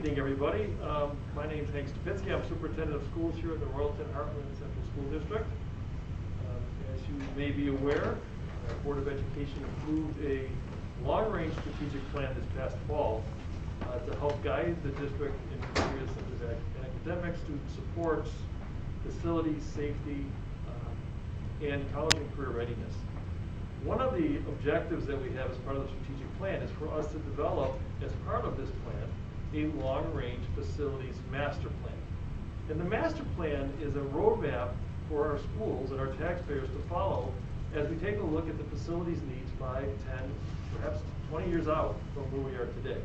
evening, everybody. My name is Hank Stupitsky. I'm Superintendent of Schools here in the Royalton Heartland Central School District. As you may be aware, the Board of Education approved a long-range strategic plan this past fall to help guide the district in areas such as academics, student supports, facilities, safety, and college and career readiness. One of the objectives that we have as part of the strategic plan is for us to develop, as part of this plan, a long-range facilities master plan. And the master plan is a roadmap for our schools and our taxpayers to follow as we take a look at the facilities needs 5, 10, perhaps 20 years out from where we are today.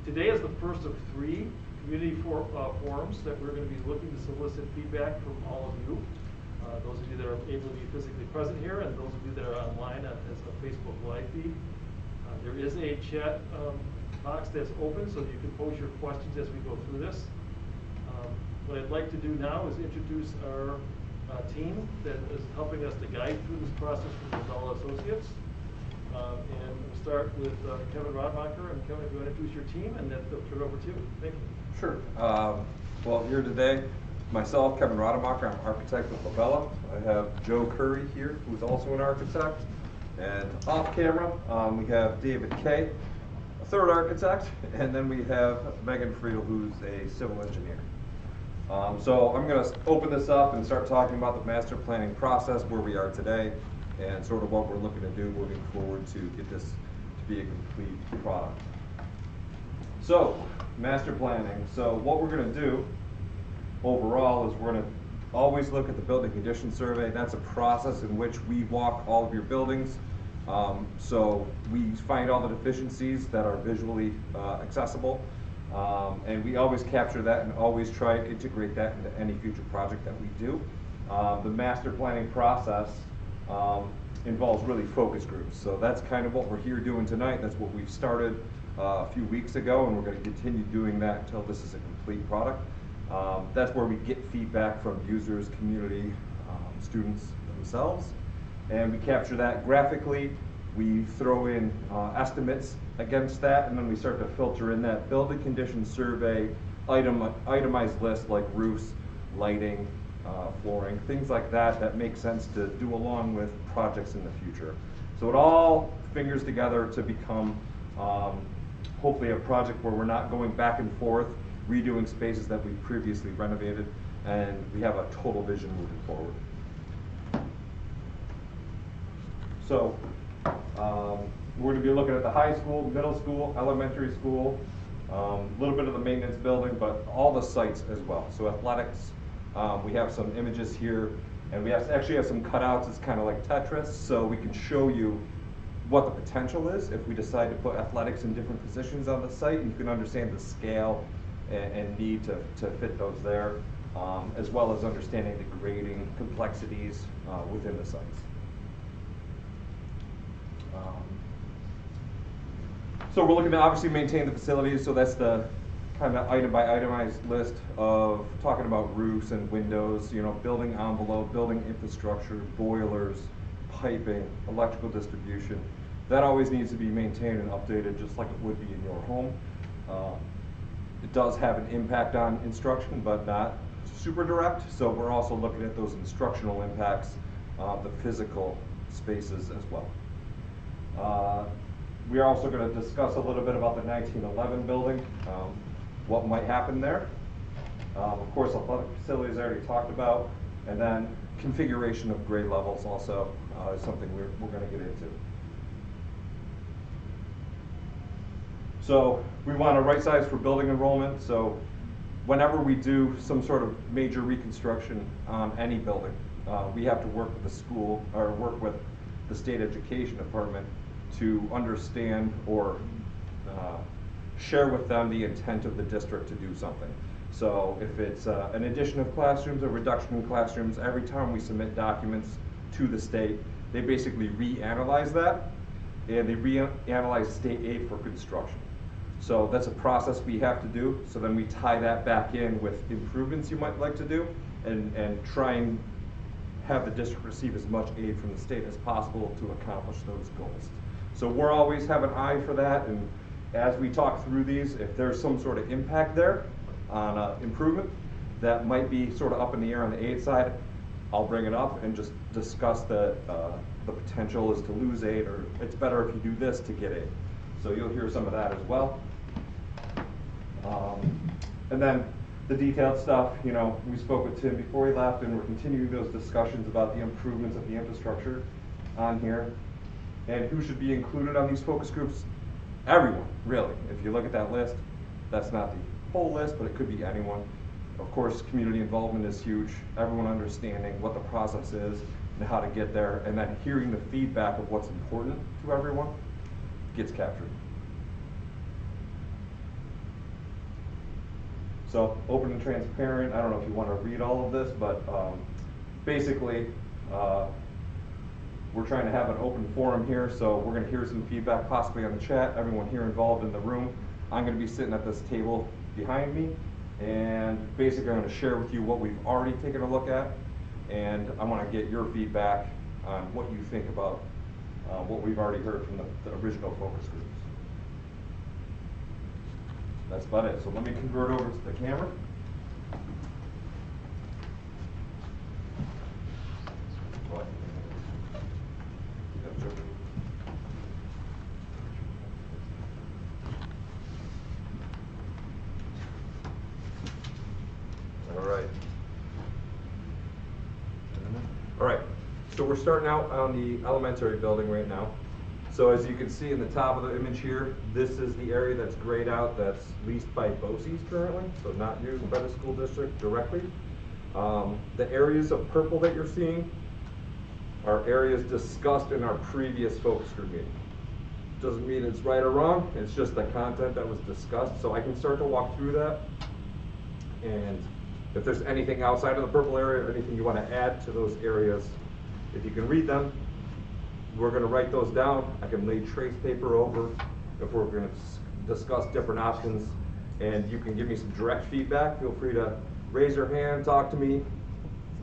Today is the first of 3 community forums that we're going to be looking to solicit feedback from all of you. Those of you that are able to be physically present here, and those of you that are online as a Facebook live feed. There is a chat box that's open so that you can pose your questions as we go through this. What I'd like to do now is introduce our team that is helping us to guide through this process from LaBella Associates. And we'll start with Kevin Rodmacher. And Kevin, if you want to introduce your team, and then turn it over to you. Thank you. Sure. Well, here today, myself, Kevin Rodmacher, I'm an architect with LaBella. I have Joe Curry here, who's also an architect. And off camera, we have David Kay, a third architect, and then we have Megan Friedel, who's a civil engineer. So I'm going to open this up and start talking about the master planning process, where we are today, and sort of what we're looking to do moving forward to get this to be a complete product. So, master planning. So what we're going to do overall is we're going to always look at the building condition survey. That's a process in which we walk all of your buildings. So we find all the deficiencies that are visually accessible, and we always capture that and always try to integrate that into any future project that we do. The master planning process involves really focus groups. So that's kind of what we're here doing tonight. That's what we've started a few weeks ago, and we're going to continue doing that until this is a complete product. That's where we get feedback from users, community, students themselves, and we capture that graphically. We throw in estimates against that, and then we start to filter in that building condition survey itemized list, like roofs, lighting, flooring, things like that that make sense to do along with projects in the future. So it all fingers together to become hopefully a project where we're not going back and forth redoing spaces that we previously renovated, and we have a total vision moving forward. So we're going to be looking at the high school, middle school, elementary school, a little bit of the maintenance building, but all the sites as well. So athletics, we have some images here, and we actually have some cutouts. It's kind of like Tetris, so we can show you what the potential is if we decide to put athletics in different positions on the site, and you can understand the scale and need to fit those there, as well as understanding the grading complexities within the sites. So we're looking to obviously maintain the facilities, so that's the kind of item by itemized list of talking about roofs and windows, building envelope, building infrastructure, boilers, piping, electrical distribution. That always needs to be maintained and updated just like it would be in your home. It does have an impact on instruction, but not super direct, so we're also looking at those instructional impacts of the physical spaces as well. We are also going to discuss a little bit about the 1911 building, what might happen there. Of course, athletic facilities I already talked about, and then configuration of grade levels also is something we're going to get into. So we want a right size for building enrollment. So whenever we do some sort of major reconstruction on any building, we have to work with the school or work with the state education department to understand or share with them the intent of the district to do something. So if it's an addition of classrooms or reduction in classrooms, every time we submit documents to the state, they basically reanalyze that, and they reanalyze state aid for construction. So that's a process we have to do. So then we tie that back in with improvements you might like to do, and try and have the district receive as much aid from the state as possible to accomplish those goals. So we're always have an eye for that, and as we talk through these, if there's some sort of impact there on improvement that might be sort of up in the air on the aid side, I'll bring it up and just discuss the potential is to lose aid, or it's better if you do this to get aid. So you'll hear some of that as well. And then the detailed stuff, you know, we spoke with Tim before he left, and we're continuing those discussions about the improvements of the infrastructure on here. And who should be included on these focus groups? Everyone, really. If you look at that list, that's not the whole list, but it could be anyone. Of course, community involvement is huge. Everyone understanding what the process is and how to get there, and then hearing the feedback of what's important to everyone gets captured. So, open and transparent. I don't know if you want to read all of this, but basically, we're trying to have an open forum here, so we're going to hear some feedback possibly on the chat. Everyone here involved in the room. I'm going to be sitting at this table behind me, and basically I'm going to share with you what we've already taken a look at, and I want to get your feedback on what you think about what we've already heard from the original focus groups. That's about it. So let me convert over to the camera. All right, so we're starting out on the elementary building right now. So as you can see in the top of the image here, this is the area that's grayed out that's leased by BoCES currently, so not used by the school district directly. The areas of purple that you're seeing are areas discussed in our previous focus group meeting. Doesn't mean it's right or wrong, it's just the content that was discussed. So I can start to walk through that, and if there's anything outside of the purple area or anything you want to add to those areas, if you can read them, we're going to write those down. I can lay trace paper over if we're going to discuss different options, and you can give me some direct feedback. Feel free to raise your hand, talk to me,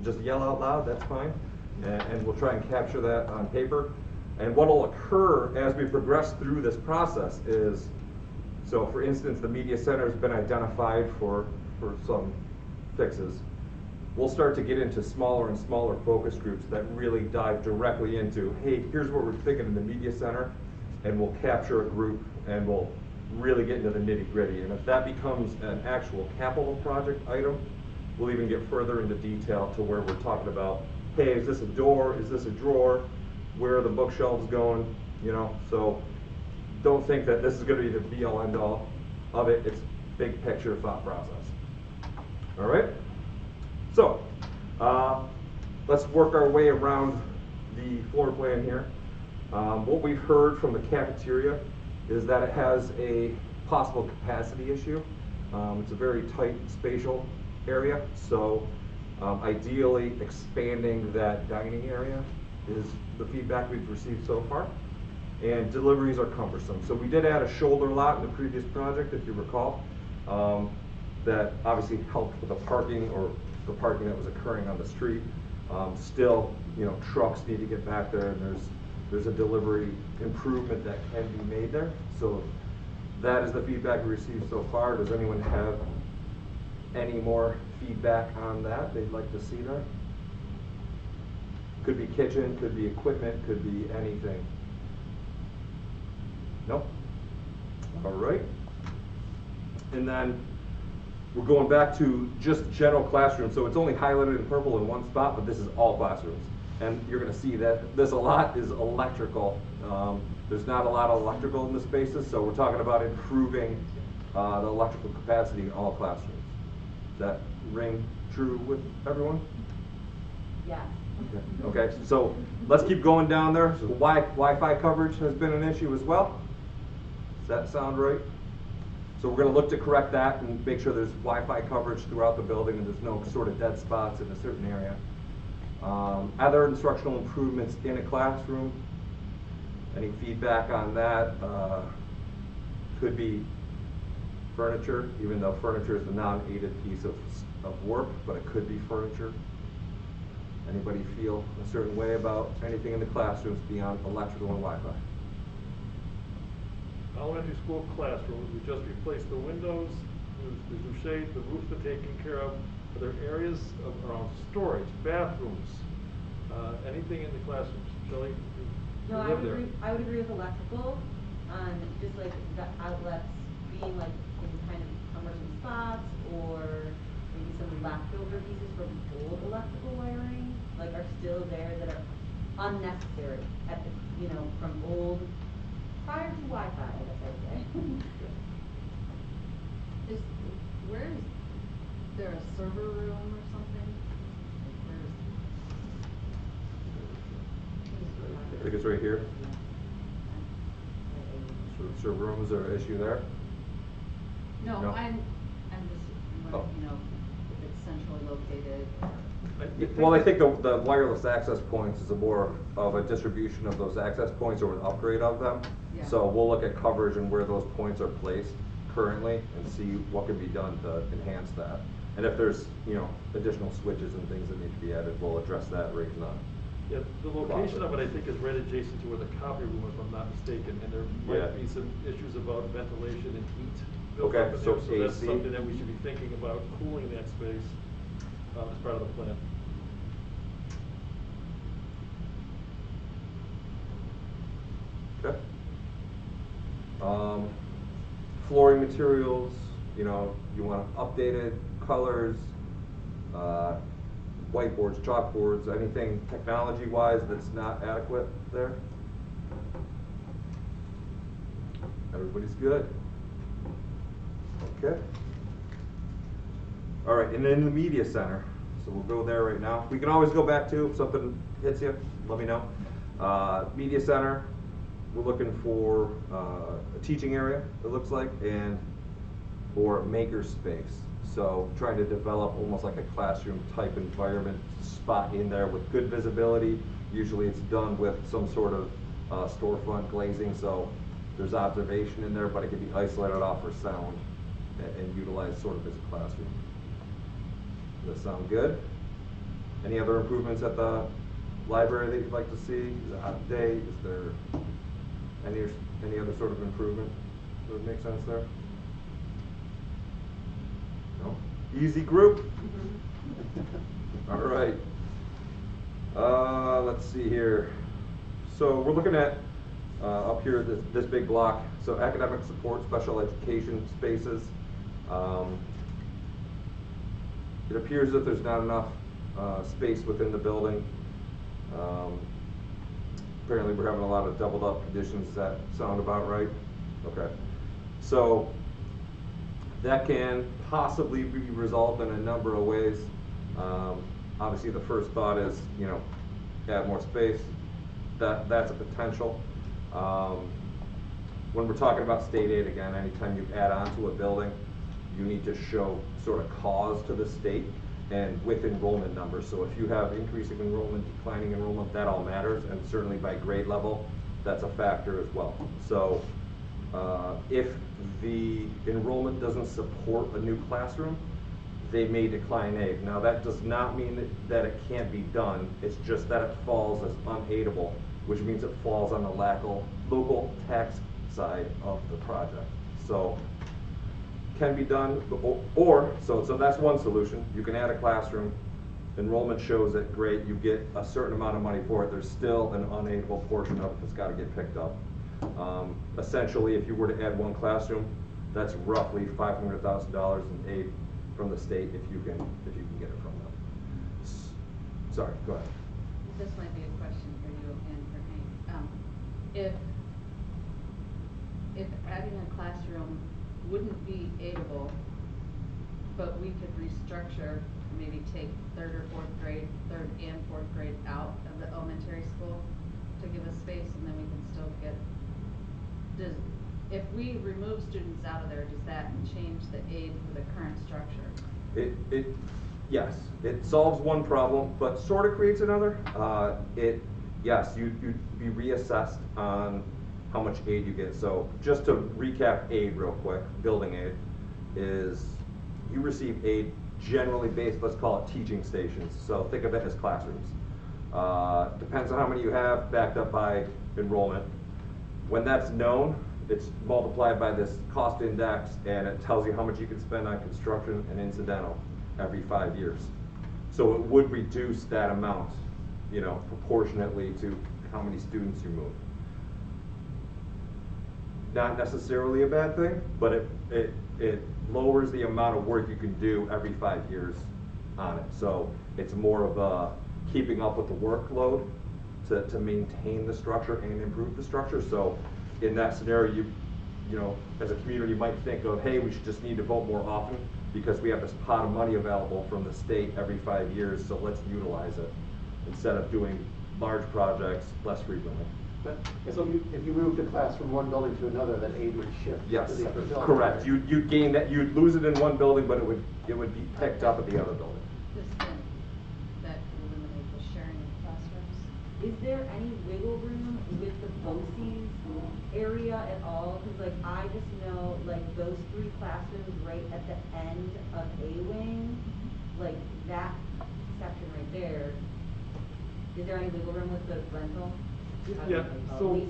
just yell out loud, that's fine, and we'll try and capture that on paper. And what will occur as we progress through this process is, so for instance, the media center has been identified for some fixes. We'll start to get into smaller and smaller focus groups that really dive directly into, hey, here's what we're thinking in the media center, and we'll capture a group and we'll really get into the nitty gritty. And if that becomes an actual capital project item, we'll even get further into detail to where we're talking about, hey, is this a door, is this a drawer, where are the bookshelves going, you know? So don't think that this is going to be the be all end all of it. It's big picture thought process. All right? So, let's work our way around the floor plan here. What we've heard from the cafeteria is that it has a possible capacity issue. It's a very tight spatial area, so ideally expanding that dining area is the feedback we've received so far. And deliveries are cumbersome. So we did add a shoulder lot in the previous project, if you recall, that obviously helped with the parking, or the parking that was occurring on the street. Still, you know, trucks need to get back there, and there's a delivery improvement that can be made there. So that is the feedback we received so far. Does anyone have any more feedback on that they'd like to see there? Could be kitchen, could be equipment, could be anything. No? All right. And then we're going back to just general classrooms. So it's only highlighted in purple in one spot, but this is all classrooms. And you're going to see that this a lot is electrical. There's not a lot of electrical in the spaces, so we're talking about improving the electrical capacity in all classrooms. Does that ring true with everyone? Yeah. Okay, so let's keep going down there. So Wi-Fi coverage has been an issue as well. Does that sound right? So we're going to look to correct that and make sure there's Wi-Fi coverage throughout the building and there's no sort of dead spots in a certain area. Other instructional improvements in a classroom. Any feedback on that? Could be furniture, even though furniture is a non-aided piece of work, but it could be furniture. Anybody feel a certain way about anything in the classrooms beyond electrical and Wi-Fi? elementary school classrooms. We just replaced the windows, there's new shade, the roof's been taken care of. Are there areas around storage, bathrooms, anything in the classrooms? Shelley, you No, live there. I would agree with electrical, just like the outlets being like in kind of emergency spots, or maybe some leftover pieces from old electrical wiring, like are still there that are unnecessary at the, from old, prior to Wi-Fi, I guess I'd say. Where is there a server room or something? I think it's right here. So the server room, is there an issue there? No, No. I'm just, Oh. if it's centrally located. Well, I think the wireless access points is a more of a distribution of those access points or an upgrade of them. Yeah. So we'll look at coverage and where those points are placed currently and see what can be done to enhance that. And if there's, additional switches and things that need to be added, we'll address that right now. Yeah, the location of it, I think, is right adjacent to where the copy room, if I'm not mistaken, and there might be some issues about ventilation and heat built Okay, up in so there, so that's AC. something that we should be thinking about, cooling that space, as part of the plan. Okay. Flooring materials, you want updated colors, whiteboards, chalkboards, anything technology-wise that's not adequate there? Everybody's good? Okay. All right, and then the media center. So we'll go there right now. We can always go back to, if something hits you, let me know. Media center, we're looking for a teaching area, it looks like, or maker space. So trying to develop almost like a classroom type environment spot in there with good visibility. Usually it's done with some sort of storefront glazing, so there's observation in there, but it can be isolated off for sound and utilized sort of as a classroom. Does that sound good? Any other improvements at the library that you'd like to see? Is it out of date? Is there any other sort of improvement that would make sense there? No? Easy group? All right. Let's see here. So we're looking at up here this big block. So academic support, special education spaces. It appears that there's not enough space within the building. Apparently we're having a lot of doubled up conditions. Does that sound about right? Okay. So that can possibly be resolved in a number of ways. Obviously the first thought is, add more space. That's a potential. When we're talking about state aid, again, anytime you add on to a building, you need to show sort of cause to the state and with enrollment numbers. So if you have increasing enrollment, declining enrollment, that all matters, and certainly by grade level, that's a factor as well. So if the enrollment doesn't support a new classroom, they may decline aid. Now that does not mean that it can't be done, it's just that it falls as unaidable, which means it falls on the local tax side of the project. So can be done, so that's one solution. You can add a classroom, enrollment shows it, great, you get a certain amount of money for it, there's still an unaidable portion of it that's gotta get picked up. Essentially, if you were to add one classroom, that's roughly $500,000 in aid from the state if you can get it from them. Sorry, go ahead. This might be a question for you and for Hank. If adding a classroom wouldn't be aidable, but we could restructure, maybe take third and fourth grade out of the elementary school to give us space, and then we can still get, if we remove students out of there, does that change the aid for the current structure? Yes, it solves one problem, but sort of creates another. Yes, you'd be reassessed on how much aid you get. So just to recap aid real quick, building aid, is you receive aid generally based, let's call it teaching stations. So think of it as classrooms. Depends on how many you have, backed up by enrollment. When that's known, it's multiplied by this cost index, and it tells you how much you can spend on construction and incidental every 5 years. So it would reduce that amount, you know, proportionately to how many students you move. Not necessarily a bad thing, but it lowers the amount of work you can do every 5 years on it. So it's more of a keeping up with the workload to maintain the structure and improve the structure. So in that scenario, you know, as a community might think of, hey, we should just need to vote more often because we have this pot of money available from the state every 5 years, so let's utilize it instead of doing large projects less frequently. But so if you move the class from one building to another, that aid would shift Yes, to the other building. correct. right? You'd gain that, you'd lose it in one building, but it would be picked up at the other building. Just then, that could eliminate the sharing of classrooms. Is there any wiggle room with the BoCES area at all? Cause like, I just know, like, those 3 classrooms right at the end of A wing, like, that section right there, is there any wiggle room with the rental? Yeah, so, Lease?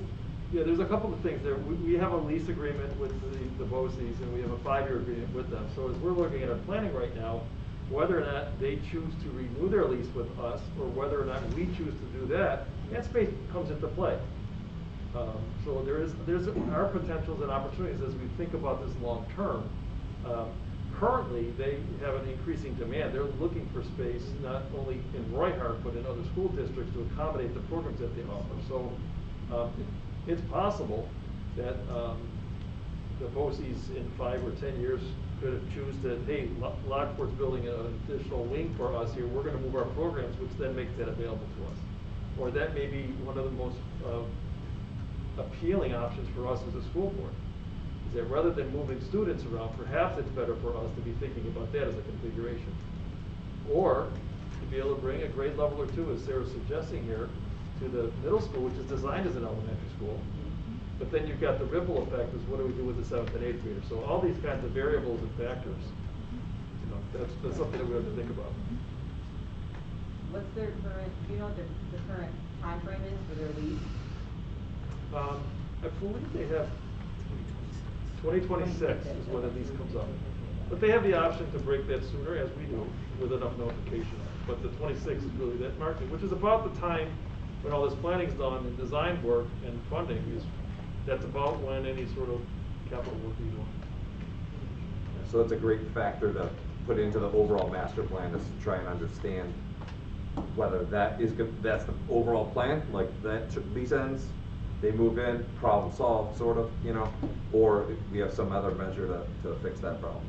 yeah, there's a couple of things there. We have a lease agreement with the BoCES, and we have a 5-year agreement with them. So as we're looking at our planning right now, whether or not they choose to renew their lease with us, or whether or not we choose to do that, that space comes into play. So there's our potentials and opportunities as we think about this long term. Currently, they have an increasing demand. They're looking for space not only in Roy-Hart, but in other school districts to accommodate the programs that they offer. So it's possible that the BoCES in 5 or 10 years could choose to, hey, Lockport's building an additional wing for us here, we're gonna move our programs, which then makes that available to us. Or that may be one of the most appealing options for us as a school board. Is that rather than moving students around, perhaps it's better for us to be thinking about that as a configuration. Or to be able to bring a grade level or 2, as Sarah's suggesting here, to the middle school, which is designed as an elementary school. But then you've got the ripple effect, is what do we do with the 7th and 8th graders? So all these kinds of variables and factors, you know, that's something that we have to think about. What's their current, do you know what the current timeframe is for their lease? I believe they have 2026 is when the lease comes up. But they have the option to break that sooner, as we do, with enough notification. But the 26 is really that market, which is about the time when all this planning's done and design work and funding is, that's about when any sort of capital work is doing. So it's a great factor to put into the overall master plan, is to try and understand whether that is good, that's the overall plan, like that lease ends, they move in, problem solved, sort of, you know, or we have some other measure to fix that problem.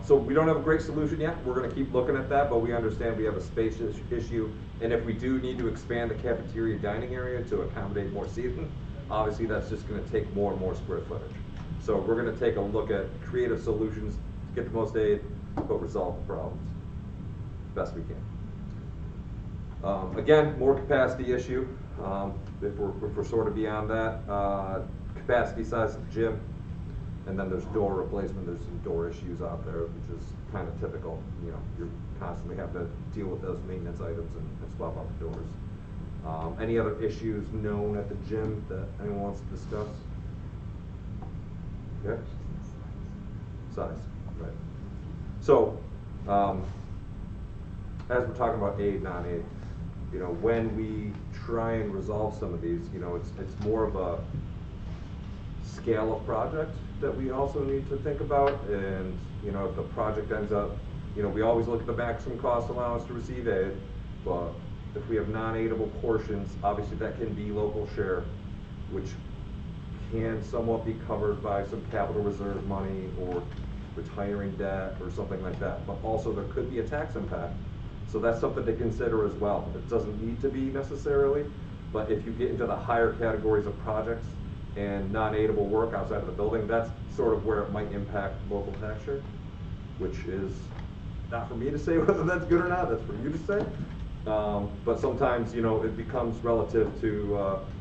So we don't have a great solution yet. We're going to keep looking at that, but we understand we have a space issue, and if we do need to expand the cafeteria dining area to accommodate more seating, obviously that's just going to take more and more square footage. So we're going to take a look at creative solutions to get the most aid, but resolve the problems best we can. Again, more capacity issue. If we're sort of beyond that, capacity size of the gym, and then there's door replacement. There's some door issues out there, which is kind of typical. You know, you're constantly having to deal with those maintenance items and swap out the doors. Any other issues known at the gym that anyone wants to discuss? Yeah. Size, right. So, as we're talking about aid, non-aid, you know, when we try and resolve some of these, you know, it's more of a scale of project that we also need to think about. And, you know, if the project ends up, you know, we always look at the maximum cost allowance to receive aid, but if we have non-aidable portions, obviously that can be local share, which can somewhat be covered by some capital reserve money or retiring debt or something like that. But also there could be a tax impact. So that's something to consider as well. It doesn't need to be necessarily, but if you get into the higher categories of projects and non-aidable work outside of the building, that's sort of where it might impact local tax share, which is not for me to say whether that's good or not, that's for you to say. But sometimes, you know, it becomes relative to,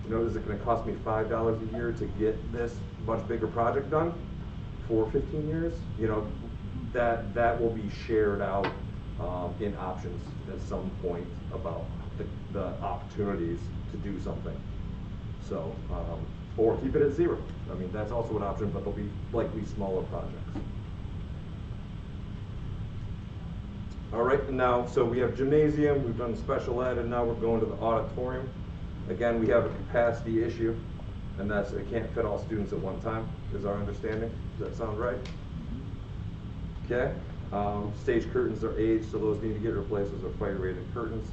you know, is it gonna cost me $5 a year to get this much bigger project done for 15 years? You know, that will be shared out in options at some point about the opportunities to do something. So or keep it at 0. I mean, that's also an option, but they'll be likely smaller projects. All right, and now, so we have gymnasium, we've done special ed, and now we're going to the auditorium. Again, we have a capacity issue, and that's, it can't fit all students at one time, is our understanding. Does that sound right? Okay. Stage curtains are aged, so those need to get replaced. Those are fire-rated curtains.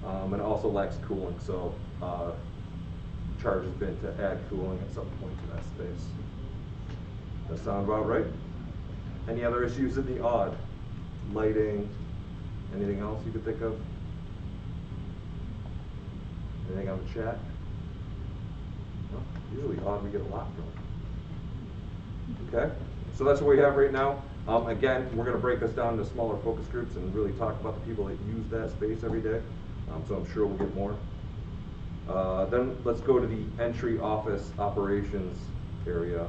And it also lacks cooling, so charge has been to add cooling at some point to that space. Does that sound about right? Any other issues in the odd? Lighting, anything else you could think of? Anything on the chat? No? Usually odd we get a lot from. Okay, so that's what we have right now. Again, we're going to break this down into smaller focus groups and really talk about the people that use that space every day. So I'm sure we'll get more. Then let's go to the entry office operations area.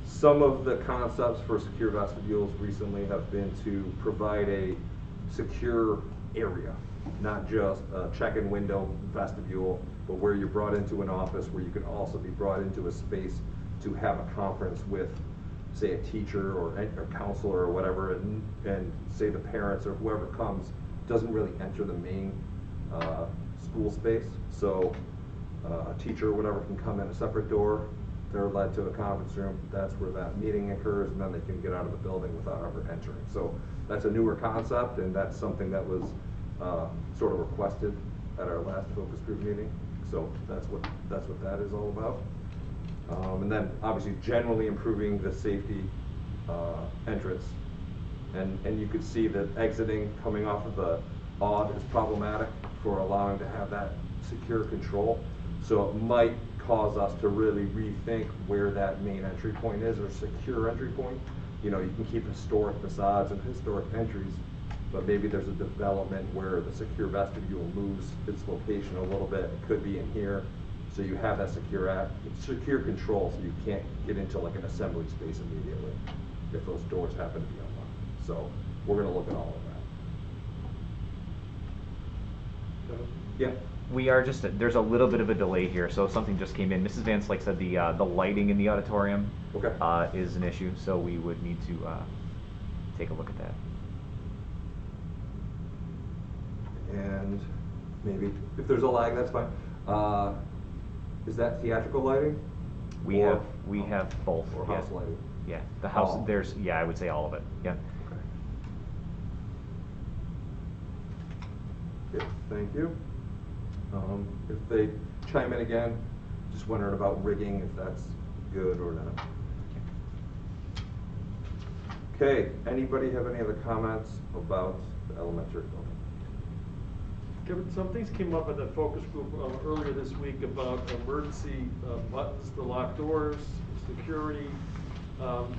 Some of the concepts for secure vestibules recently have been to provide a secure area, not just a check-in window vestibule, but where you're brought into an office where you can also be brought into a space to have a conference with, say, a teacher or counselor or whatever, and say the parents or whoever comes doesn't really enter the main school space. So a teacher or whatever can come in a separate door. They're led to a conference room. That's where that meeting occurs, and then they can get out of the building without ever entering. So that's a newer concept, and that's something that was sort of requested at our last focus group meeting. So that's what that is all about. And then obviously generally improving the safety entrance. And you could see that exiting coming off of the odd is problematic for allowing to have that secure control. So it might cause us to really rethink where that main entry point is, or secure entry point. You know, you can keep historic facades and historic entries, but maybe there's a development where the secure vestibule moves its location a little bit. It could be in here. So you have that secure control, so you can't get into like an assembly space immediately if those doors happen to be unlocked. So we're going to look at all of that. Yeah. We are just, there's a little bit of a delay here, so something just came in. Mrs. Van Slyke said the lighting in the auditorium is an issue, so we would need to take a look at that. And maybe, if there's a lag, that's fine. Is that theatrical lighting? We have both. Or house lighting? Yeah, the house, Oh. there's, yeah, I would say all of it, yeah. Okay. Good, thank you. If they chime in again, just wondering about rigging, if that's good or not. Okay, anybody have any other comments about the elementary building? Kevin, some things came up at the focus group earlier this week about emergency buttons to lock doors, security,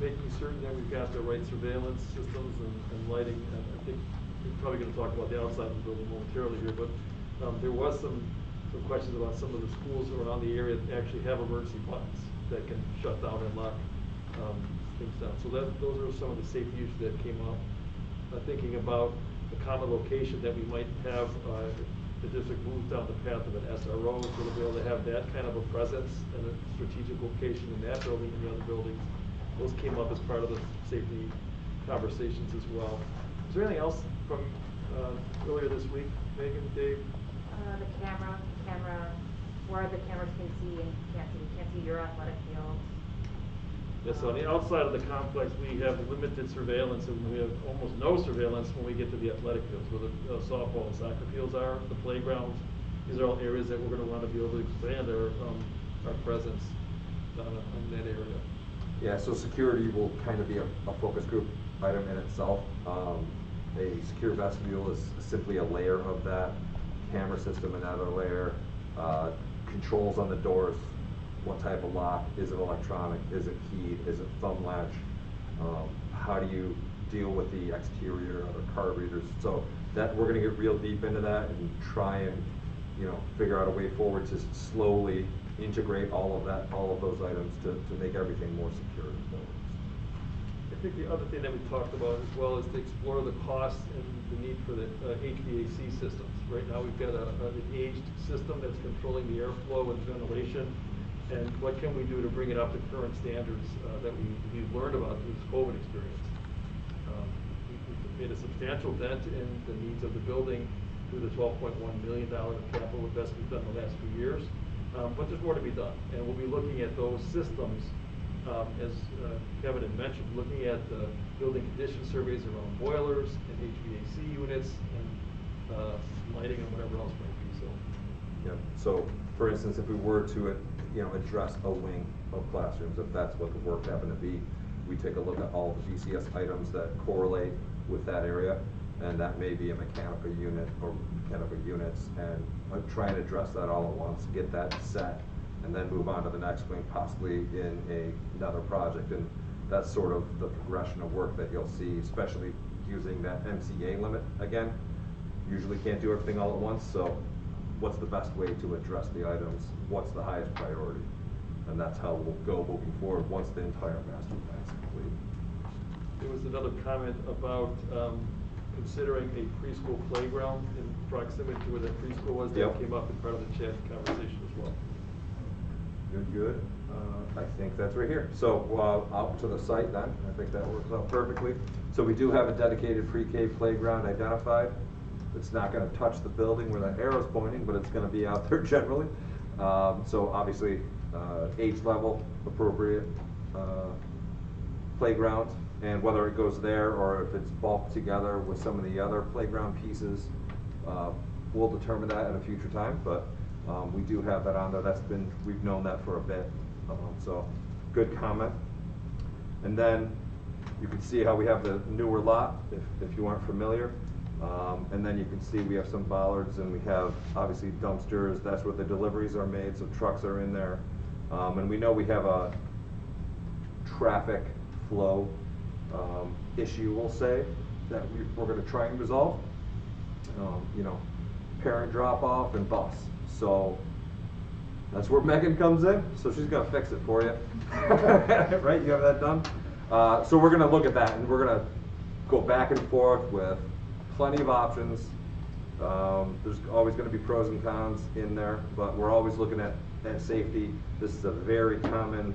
making certain that we've got the right surveillance systems and lighting. And I think we're probably going to talk about the outside of the building momentarily here, but there was some questions about some of the schools around the area that actually have emergency buttons that can shut down and lock things down. So those are some of the safety issues that came up. Thinking about a common location that we might have the district moves down the path of an SRO, so to be able to have that kind of a presence and a strategic location in that building and the other buildings. Those came up as part of the safety conversations as well. Is there anything else from earlier this week, Megan, Dave? The camera, where the cameras can see and can't see your athletic field. Yes, so on the outside of the complex, we have limited surveillance, and we have almost no surveillance when we get to the athletic fields, where the softball and soccer fields are, the playgrounds. These are all areas that we're going to want to be able to expand our presence in that area. Yeah, so security will kind of be a focus group item in itself. A secure vestibule is simply a layer of that. Camera system, another layer. Controls on the doors. What type of lock? Is it electronic? Is it keyed? Is it thumb latch? How do you deal with the exterior of the card readers? So that we're going to get real deep into that and try and figure out a way forward to slowly integrate all of those items to make everything more secure in the buildings. think the other thing that we talked about as well is to explore the costs and the need for the HVAC systems. Right now, we've got an aged system that's controlling the airflow and ventilation, and what can we do to bring it up to current standards that we've learned about through this COVID experience. We've made a substantial dent in the needs of the building through the $12.1 million capital investment we've done in the last few years, but there's more to be done, and we'll be looking at those systems as Kevin had mentioned, looking at the building condition surveys around boilers and HVAC units and lighting and whatever else might be. So. Yeah. So, for instance, if we were to, address a wing of classrooms, if that's what the work happened to be, we take a look at all the BCS items that correlate with that area, and that may be a mechanical unit or mechanical units, and try and address that all at once, get that set, and then move on to the next wing, possibly in another project. And that's sort of the progression of work that you'll see, especially using that MCA limit again. Usually can't do everything all at once, so what's the best way to address the items? What's the highest priority? And that's how we'll go moving forward once the entire master plan is complete. There was another comment about considering a preschool playground in proximity to where that preschool was. That came up in part of the chat conversation as well. Good. I think that's right here. So out to the site then. I think that works out perfectly. So we do have a dedicated pre-K playground identified. It's not going to touch the building where that arrow's pointing, but it's going to be out there generally. So obviously, age level appropriate playground, and whether it goes there or if it's bulked together with some of the other playground pieces, we'll determine that at a future time. But we do have that on there. We've known that for a bit. So good comment. And then you can see how we have the newer lot, if you aren't familiar. And then you can see we have some bollards, and we have obviously dumpsters. That's where the deliveries are made, so trucks are in there. And we know we have a traffic flow issue, we'll say, that we're going to try and resolve. Parent drop-off and bus. So that's where Megan comes in. So she's going to fix it for you. Right? You have that done? So we're going to look at that, and we're going to go back and forth with plenty of options. There's always going to be pros and cons in there, but we're always looking at safety. This is a very common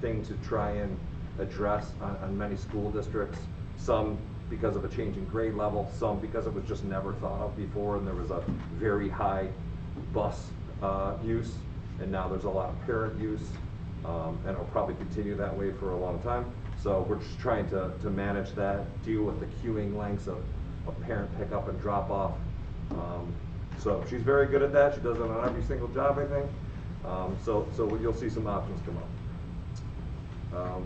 thing to try and address on many school districts. Some because of a change in grade level, some because it was just never thought of before, and there was a very high bus use, and now there's a lot of parent use, and it'll probably continue that way for a long time. So we're just trying to manage that, deal with the queuing lengths of parent pickup and drop off. So she's very good at that. She does it on every single job, I think. So you'll see some options come up.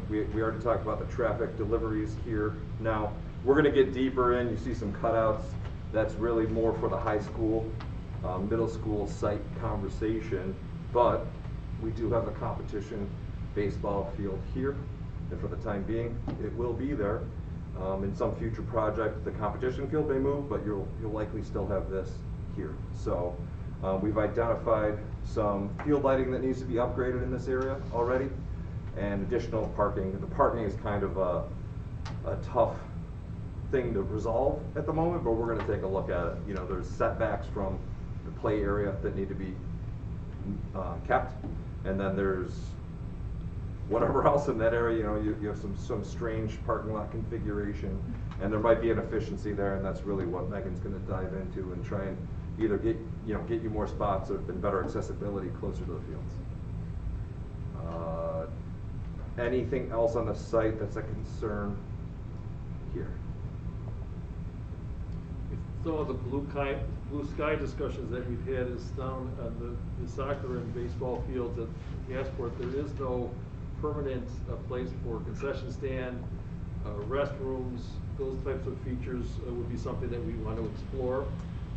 We already talked about the traffic deliveries here. Now we're going to get deeper in. You see some cutouts. That's really more for the high school, middle school site conversation. But we do have a competition baseball field here, and for the time being, it will be there. In some future project, the competition field may move, but you'll likely still have this here. So we've identified some field lighting that needs to be upgraded in this area already, and additional parking. The parking is kind of a tough thing to resolve at the moment, but we're going to take a look at it. There's setbacks from the play area that need to be kept, and then there's whatever else in that area. You have some strange parking lot configuration, and there might be an efficiency there, and that's really what Megan's going to dive into and try and either get you more spots and better accessibility closer to the fields. Anything else on the site that's a concern here? Some of the blue sky discussions that we've had is down on the soccer and baseball fields at Gasport. There is no permanent place for concession stand, restrooms. Those types of features would be something that we want to explore.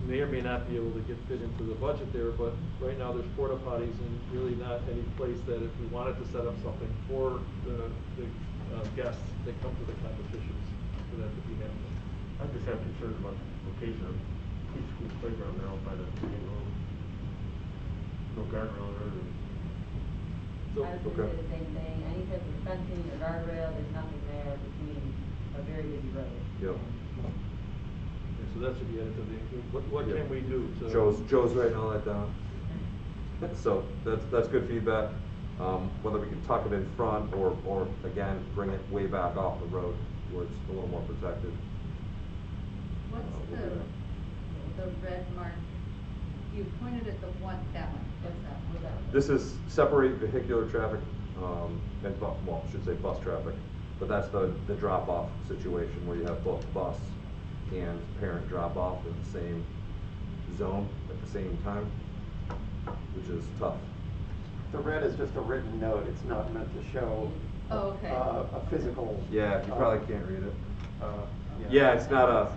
We may or may not be able to get fit into the budget there, but right now there's porta potties and really not any place that if we wanted to set up something for the guests that come to the competitions for that to be happening. I just have concerns about the location of each school's playground. They're out by the main road. No guardrail or anything. So- I was gonna say the same thing, any type of fencing or guardrail, there's nothing there between a very busy road. Yep. Yeah, so that should be added to the, what Yep. can we do to? Joe's writing all that down. So that's good feedback. Whether we can tuck it in front or again, bring it way back off the road where it's a little more protected. What's we'll do the red mark? You pointed at that one. What's that? What's that? This is separate vehicular traffic, and well, I should say bus traffic, but that's the drop-off situation where you have both bus and parent drop-off in the same zone at the same time, which is tough. The red is just a written note, it's not meant to show Oh, okay. a physical. Yeah, you probably can't read it. uh, Yeah, it's not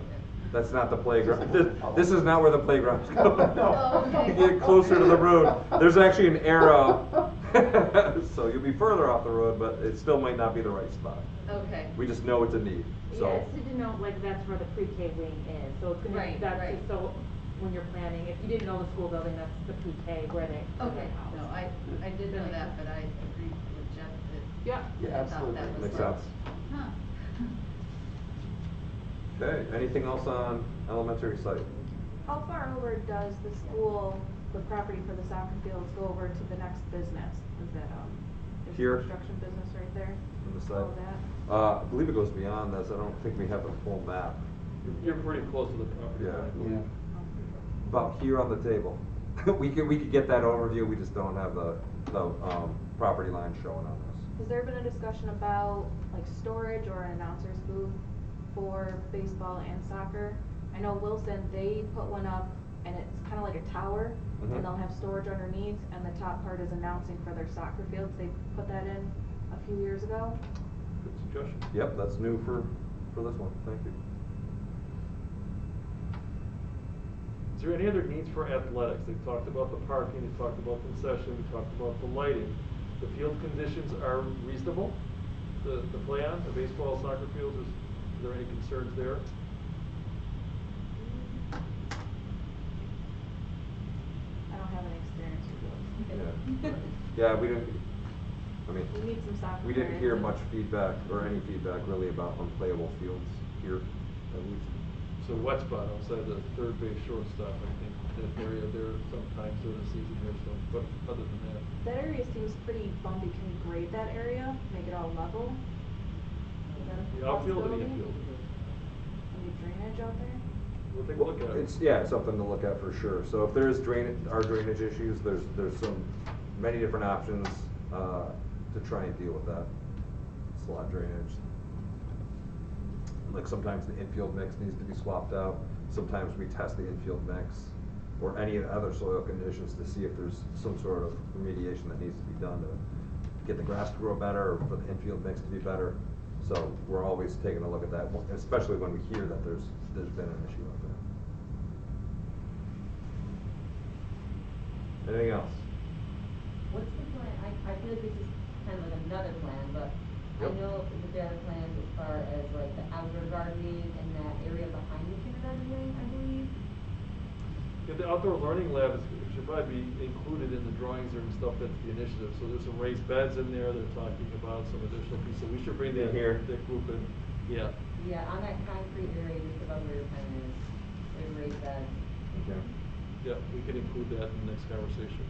that's not the playground. This is not where the playground's going. Oh, okay. You get closer to the road. There's actually an arrow, so you'll be further off the road, but it still might not be the right spot. Okay. We just know it's a need, so. Yeah, it's to denote like that's where the pre-K wing is, so it's gonna, Right, that's right. just so when you're planning, if you didn't know the school building, that's the pre-K where they. Okay, no, I did know that, but I agreed with Jeff that. Yeah. Yeah, I thought that absolutely. was Makes like- sense. Huh. Okay, anything else on elementary site? How far over does the school, the property for the soccer fields go over to the next business? Is that, there's Here. a construction business right there? On the All side? that? I believe it goes beyond this. I don't think we have the full map. You're pretty close to the property Yeah. line. Yeah. About here on the table. We could get that overview, we just don't have the property line showing on this. Has there been a discussion about like storage or an announcer's booth for baseball and soccer? I know Wilson, they put one up and it's kinda like a tower, Mhm. and they'll have storage underneath, and the top part is announcing for their soccer fields. They put that in a few years ago. Good suggestion. Yep, that's new for this one, thank you. Is there any other needs for athletics? They talked about the parking, they talked about concession, we talked about the lighting. The field conditions are reasonable to play on, the baseball, soccer fields, is there any concerns there? I don't have any experience with those. Yeah, we didn't, I mean, We need some soccer. we didn't hear players. much feedback, or any feedback really about unplayable fields here, at least. So wet spot outside the third base shortstop, I think, that area there sometimes during the season here, so, but other than that. That area seems pretty bumpy. Can we grade that area, make it all level? Is that a The outfield and the possibility? infield. Any drainage out there? We'll take a look at it. It's something to look at for sure. So if there is drainage issues, there's many different options, to try and deal with that. Slot drainage. Like sometimes the infield mix needs to be swapped out. Sometimes we test the infield mix or any other soil conditions to see if there's some sort of remediation that needs to be done to get the grass to grow better or for the infield mix to be better. So we're always taking a look at that, especially when we hear that there's been an issue out there. Anything else? What's the plan, I feel like this is kind of like another plan, but I Yep. know that there are plans as far as like the outdoor gardening and that area behind the kindergarten wing, I believe. Yeah, the outdoor learning lab should probably be included in the drawings and stuff, that's the initiative. So there's some raised beds in there, they're talking about some additional pieces, so we should bring that Here. that group in, yeah. Yeah, on that concrete area just above where your pen is, there's raised beds. Okay. Yeah, we can include that in the next conversation.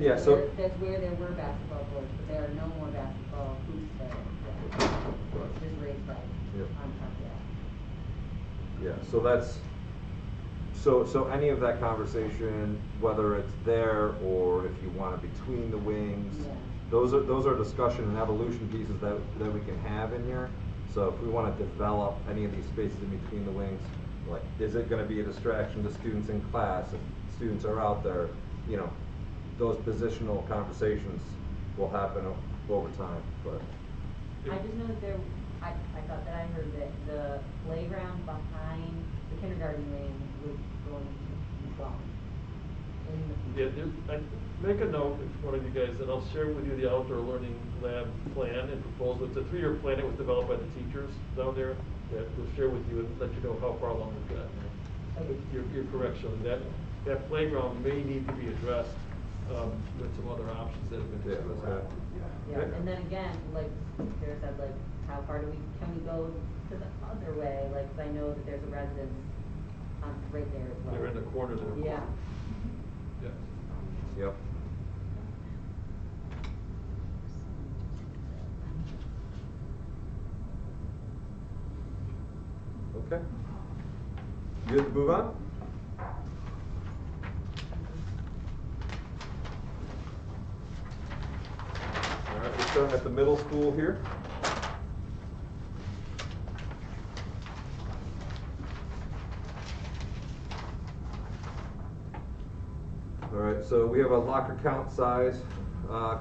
That's where there were basketball courts, but there are no more basketball hoops there. It's just raised beds Yep. on top of that. Yeah, so that's, so any of that conversation, whether it's there or if you want it between the wings, Yeah. those are discussion and evolution pieces that we can have in here. So if we want to develop any of these spaces in between the wings, like, is it going to be a distraction to students in class if students are out there? You know, those positional conversations will happen over time, but. I just know that I thought that I heard that the playground behind the kindergarten wing was going to be gone. Yeah, make a note, if one of you guys, and I'll share with you the outdoor learning lab plan and proposal. It's a 3-year plan, it was developed by the teachers down there, that we'll share with you and let you know how far along we've gotten. Okay. You're correct, Shelley, that that playground may need to be addressed, with some other options that have been discussed. Yeah, and then again, like Sarah said, like, how far can we go to the other way? Like, 'cause I know that there's a residence, right there as well. They're in the corner there. Yeah. Yeah. Yep. Okay. Good to move on? All right, we're starting at the middle school here. All right, so we have a locker count size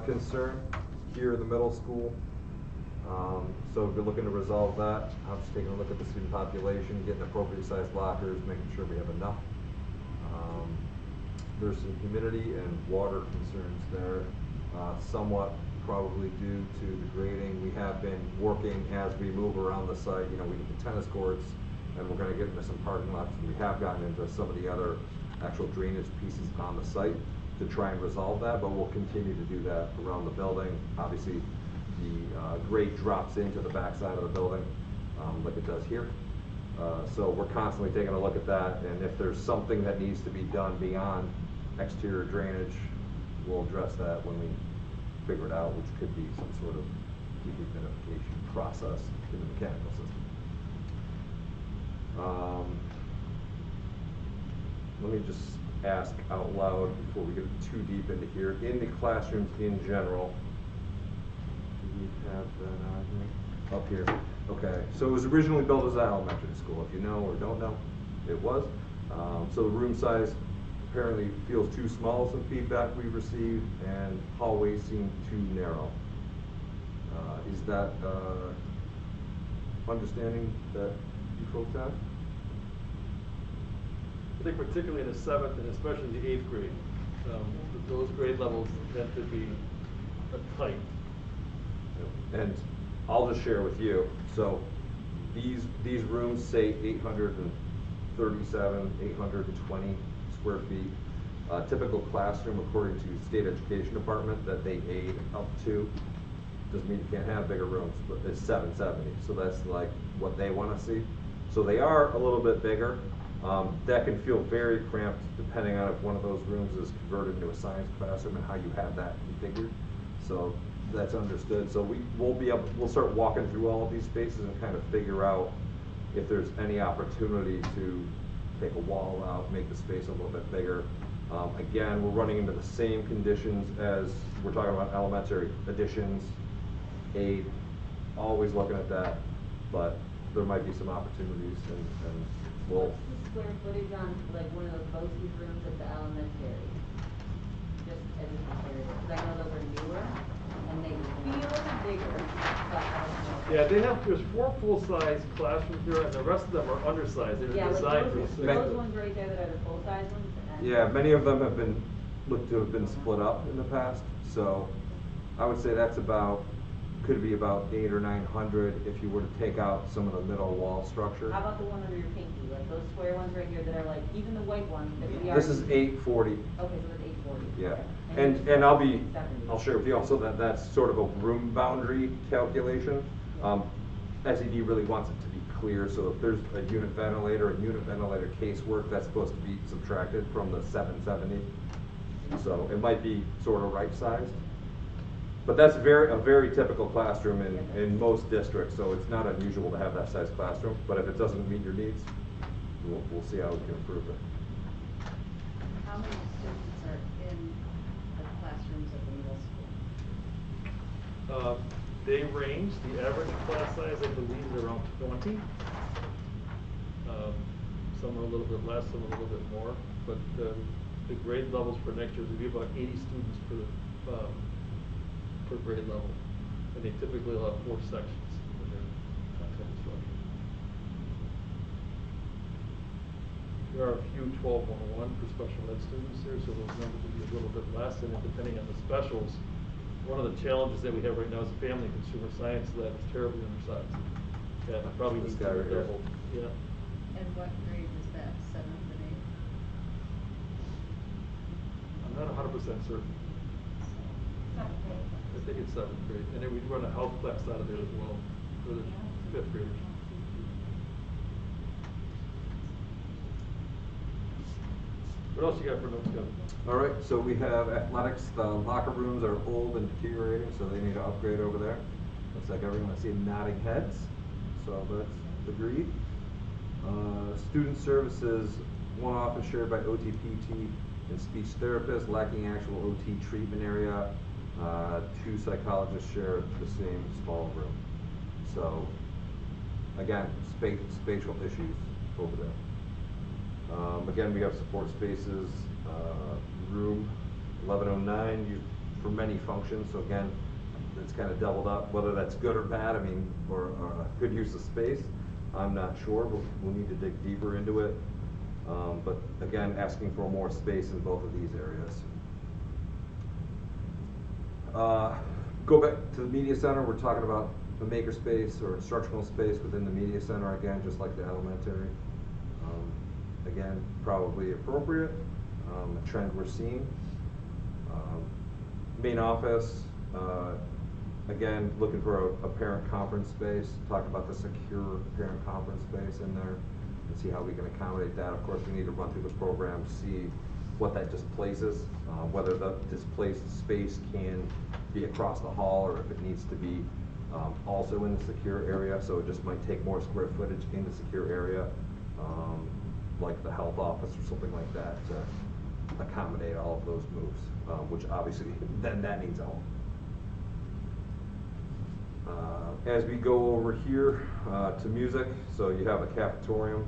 concern here in the middle school. So we're looking to resolve that. I'm just taking a look at the student population, getting appropriate sized lockers, making sure we have enough. There's some humidity and water concerns there, somewhat probably due to the grading. We have been working as we move around the site. You know, we need the tennis courts, and we're going to get into some parking lots. We have gotten into some of the other actual drainage pieces on the site to try and resolve that, but we'll continue to do that around the building. Obviously, the grade drops into the backside of the building, like it does here. So we're constantly taking a look at that, and if there's something that needs to be done beyond exterior drainage, we'll address that when we figure it out, which could be some sort of dehumidification process in the mechanical system. Let me just ask out loud before we get too deep into here. In the classrooms in general, do we have that on here? Up here. Okay, so it was originally built as an elementary school. If you know or don't know, it was. So the room size apparently feels too small, some feedback we received, and hallways seem too narrow. Is that understanding that you folks have? I think particularly in the 7th and especially the 8th grade, those grade levels tend to be tight. And I'll just share with you. So these rooms say 837, 820 square feet. Typical classroom, according to State Education Department, that they aid up to, doesn't mean you can't have bigger rooms, but it's 770. So that's like what they want to see. So they are a little bit bigger. That can feel very cramped depending on if one of those rooms is converted into a science classroom and how you have that configured. So that's understood. So we'll start walking through all of these spaces and kind of figure out if there's any opportunity to take a wall out, make the space a little bit bigger. Again, we're running into the same conditions as we're talking about elementary additions, aid, always looking at that, but there might be some opportunities, and we'll. What's the square footage on like one of those BoCES rooms at the elementary? Just as a comparative, because I know those are newer and they feel bigger, but I don't know. Yeah, there's 4 full-size classrooms here, and the rest of them are undersized. They're Yeah, designed like for those ones right there that are the full-size ones. Yeah, many of them have been looked to have been split up in the past. So I would say that's could be about 800 or 900 if you were to take out some of the middle wall structure. How about the one under your pinky, like those square ones right here that are like, even the white ones that we are. This is 840. Okay, so that's 840. Yeah, Okay. and $70. I'll share with you also that that's sort of a room boundary calculation. SED really wants it to be clear, so if there's a unit ventilator casework, that's supposed to be subtracted from the 770. So it might be sort of right-sized. But that's a very typical classroom in most districts, so it's not unusual to have that size classroom. But if it doesn't meet your needs, we'll see how we can improve it. How many students are in the classrooms at the middle school? They range. The average class size, I believe, is around 20. Some are a little bit less, some a little bit more. But the grade levels for next year will be about 80 students per grade level. And they typically will have 4 sections in their content instruction. There are a few 12-101 for special ed students here, so those numbers will be a little bit less. And then depending on the specials, one of the challenges that we have right now is the family and consumer science lab is terribly undersized. Yeah, probably This needs guy to be right here. doubled. Yeah. And what grade is that, 7th and not 100% certain. I think it's 7th grade, and then we run a health class out of there as well for the 5th graders. What else you got for notes, Kevin? All right, so we have athletics. The locker rooms are old and deteriorating, so they need to upgrade over there. Looks like everyone I see nodding heads, so that's agreed. Student services, one office shared by OT, PT, and speech therapists, lacking actual OT treatment area. 2 psychologists share the same small room. So, again, spatial issues over there. Again, we have support spaces, room 1109 used for many functions. So again, it's kind of doubled up. Whether that's good or bad, I mean, or good use of space, I'm not sure. We'll need to dig deeper into it. But again, asking for more space in both of these areas. Go back to the media center. We're talking about the makerspace or instructional space within the media center, again, just like the elementary. Again, probably appropriate, a trend we're seeing. Main office, again, looking for a parent conference space. Talk about the secure parent conference space in there and see how we can accommodate that. Of course, we need to run through the program, see what that displaces, whether the displaced space can be across the hall or if it needs to be also in the secure area. So it just might take more square footage in the secure area, like the health office or something like that, to accommodate all of those moves, which obviously then that needs a home. As we go over here to music, so you have a cafetorium.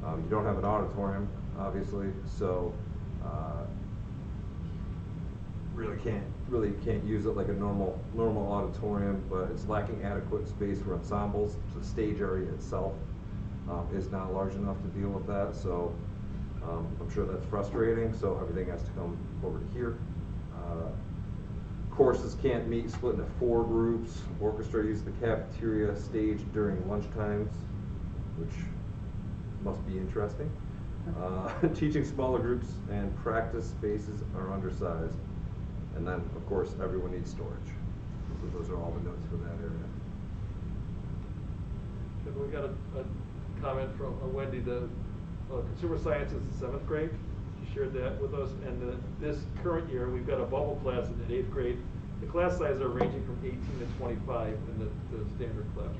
You don't have an auditorium, obviously, so really can't use it like a normal auditorium, but it's lacking adequate space for ensembles. The stage area itself is not large enough to deal with that, so I'm sure that's frustrating, so everything has to come over to here. Courses can't meet, split into 4 groups. Orchestra uses the cafeteria stage during lunch times, which must be interesting. Teaching smaller groups and practice spaces are undersized. And then, of course, everyone needs storage. So those are all the notes for that area. We got a comment from Wendy. The consumer science is the 7th grade. She shared that with us. And this current year, we've got a bubble class in the 8th grade. The class sizes are ranging from 18 to 25 in the standard classrooms.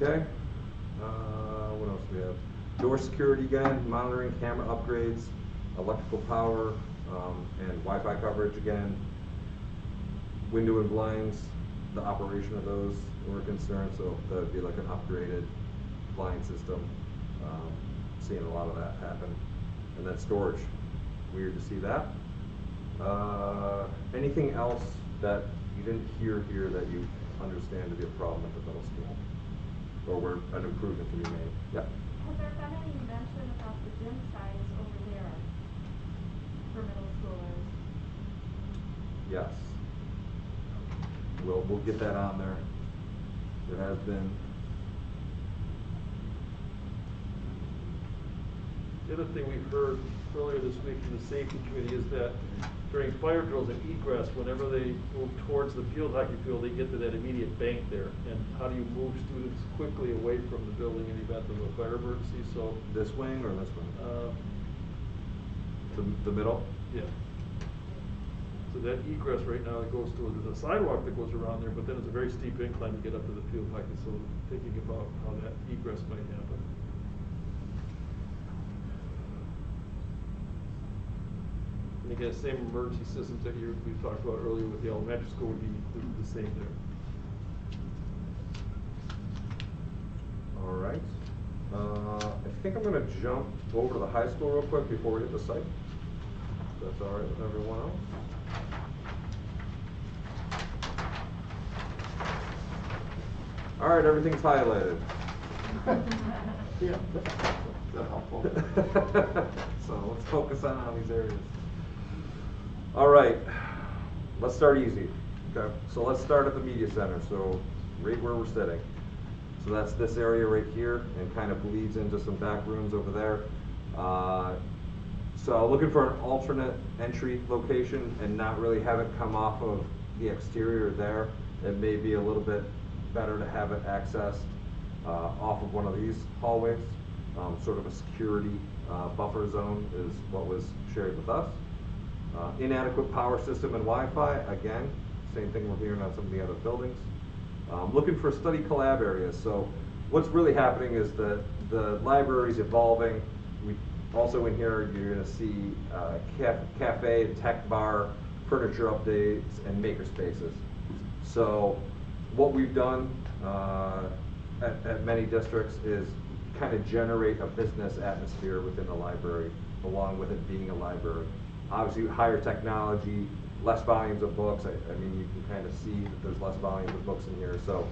Okay, what else do we have? Door security again, monitoring, camera upgrades, electrical power, and Wi-Fi coverage again. Window and blinds, the operation of those we're concerned, so that would be like an upgraded blind system. Seeing a lot of that happen. And then storage, weird to see that. Anything else that you didn't hear here that you understand to be a problem at the middle school? Or where an improvement can be made? Yeah. Has there been any mention about the gym size over there for middle schoolers? Yes. We'll get that on there. There has been. The other thing we've heard earlier this week from the safety committee is that during fire drills and egress, whenever they move towards the field hockey field, they get to that immediate bank there. And how do you move students quickly away from the building in the event of a fire emergency? So This wing or this wing? The middle? Yeah. So that egress right now, it goes to, there's a sidewalk that goes around there, but then it's a very steep incline to get up to the field hockey. So thinking about how that egress might happen. And again, same emergency systems that we talked about earlier with the elementary school would be the same there. All right. I think I'm going to jump over to the high school real quick before we hit the site. If that's all right with everyone else. All right, everything's highlighted. Yeah, that's helpful. So let's focus on these areas. All right, let's start easy. Okay, so let's start at the media center, so right where we're sitting. So that's this area right here, and kind of bleeds into some back rooms over there. So looking for an alternate entry location and not really have it come off of the exterior there. It may be a little bit better to have it accessed off of one of these hallways. Sort of a security buffer zone is what was shared with us. Inadequate power system and Wi-Fi, again, same thing we're hearing on some of the other buildings. Looking for study collab areas. So what's really happening is that the library's evolving. We also in here, you're gonna see cafe, tech bar, furniture updates, and maker spaces. So what we've done at many districts is kind of generate a business atmosphere within the library, along with it being a library. Obviously, higher technology, less volumes of books. I mean, you can kind of see that there's less volumes of books in here. So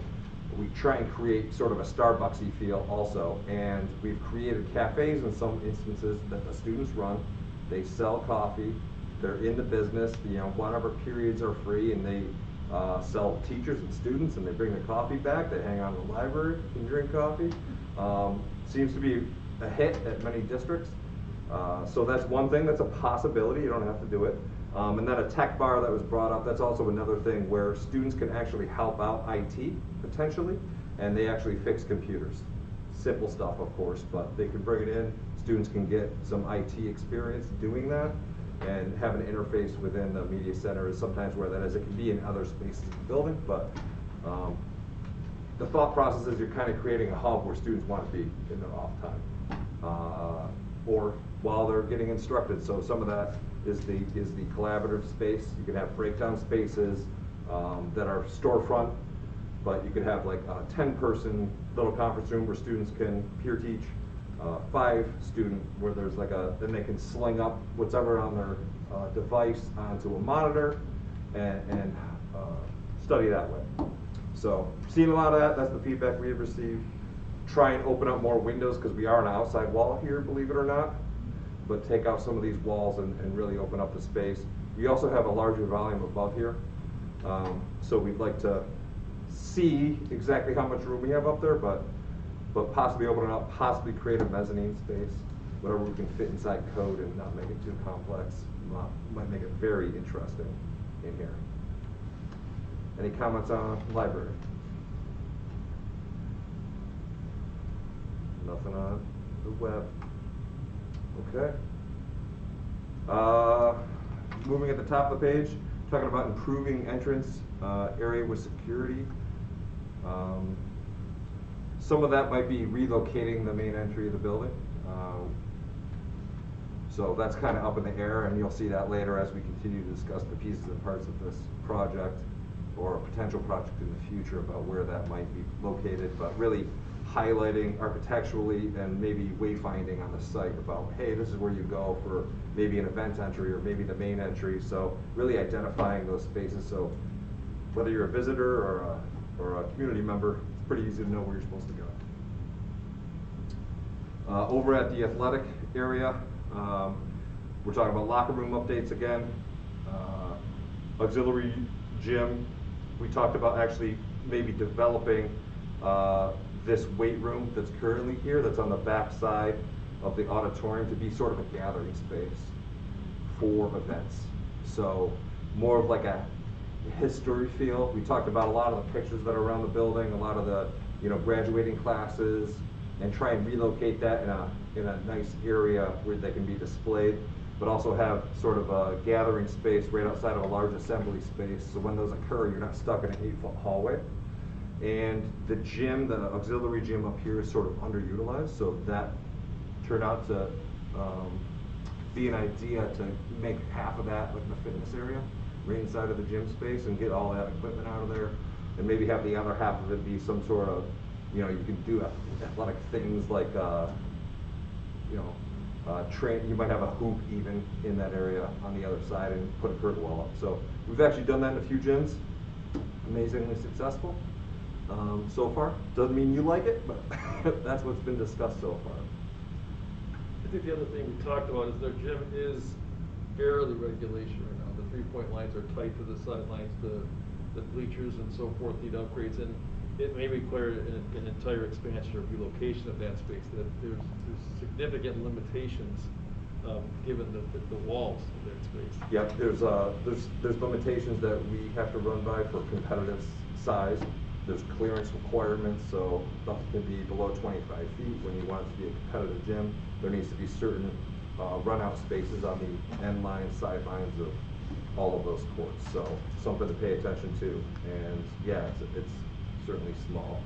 we try and create sort of a Starbucksy feel also. And we've created cafes in some instances that the students run. They sell coffee. They're in the business. You know, one of our periods are free, and they sell teachers and students, and they bring their coffee back. They hang out in the library and drink coffee. Seems to be a hit at many districts. So that's one thing that's a possibility. You don't have to do it. And then a tech bar that was brought up, that's also another thing where students can actually help out IT potentially, and they actually fix computers. Simple stuff, of course, but they can bring it in. Students can get some IT experience doing that, and have an interface within the media center is sometimes where that is. It can be in other spaces in the building, but the thought process is you're kind of creating a hub where students want to be in their off time, or while they're getting instructed. So some of that is the collaborative space. You can have breakdown spaces that are storefront, but you could have like a 10-person little conference room where students can peer teach, 5-student where there's like then they can sling up whatever on their device onto a monitor and study that way. So seeing a lot of that, that's the feedback we have received. Try and open up more windows because we are an outside wall here, believe it or not, but take out some of these walls and really open up the space. We also have a larger volume above here, so we'd like to see exactly how much room we have up there, but possibly open it up, possibly create a mezzanine space, whatever we can fit inside code and not make it too complex. Might make it very interesting in here. Any comments on library? Nothing on the web. Okay. Moving at the top of the page, talking about improving entrance area with security. Some of that might be relocating the main entry of the building. So that's kind of up in the air, and you'll see that later as we continue to discuss the pieces and parts of this project or a potential project in the future about where that might be located, but really highlighting architecturally and maybe wayfinding on the site about, hey, this is where you go for maybe an event entry or maybe the main entry. So really identifying those spaces. So whether you're a visitor or a community member, it's pretty easy to know where you're supposed to go. Over at the athletic area, we're talking about locker room updates again. Auxiliary gym, we talked about actually maybe developing this weight room that's currently here, that's on the back side of the auditorium, to be sort of a gathering space for events. So more of like a history feel. We talked about a lot of the pictures that are around the building, a lot of the graduating classes, and try and relocate that in a nice area where they can be displayed, but also have sort of a gathering space right outside of a large assembly space. So when those occur, you're not stuck in an 8-foot hallway. And the gym, the auxiliary gym up here, is sort of underutilized, so that turned out to be an idea to make half of that like the fitness area right inside of the gym space and get all that equipment out of there, and maybe have the other half of it be some sort of, you can do athletic things like, you might have a hoop even in that area on the other side and put a curtain wall up. So we've actually done that in a few gyms, amazingly successful. So far. Doesn't mean you like it, but that's what's been discussed so far. I think the other thing we talked about is their gym is barely regulation right now. The 3-point lines are tight to the sidelines. The the bleachers and so forth need upgrades, and it may require an entire expansion or relocation of that space. That there's significant limitations given the walls of that space. Yep, there's limitations that we have to run by for competitive size. There's clearance requirements, so nothing can be below 25 feet. When you want it to be a competitive gym, there needs to be certain run-out spaces on the end lines, sidelines of all of those courts. So something to pay attention to. And yeah, it's certainly small.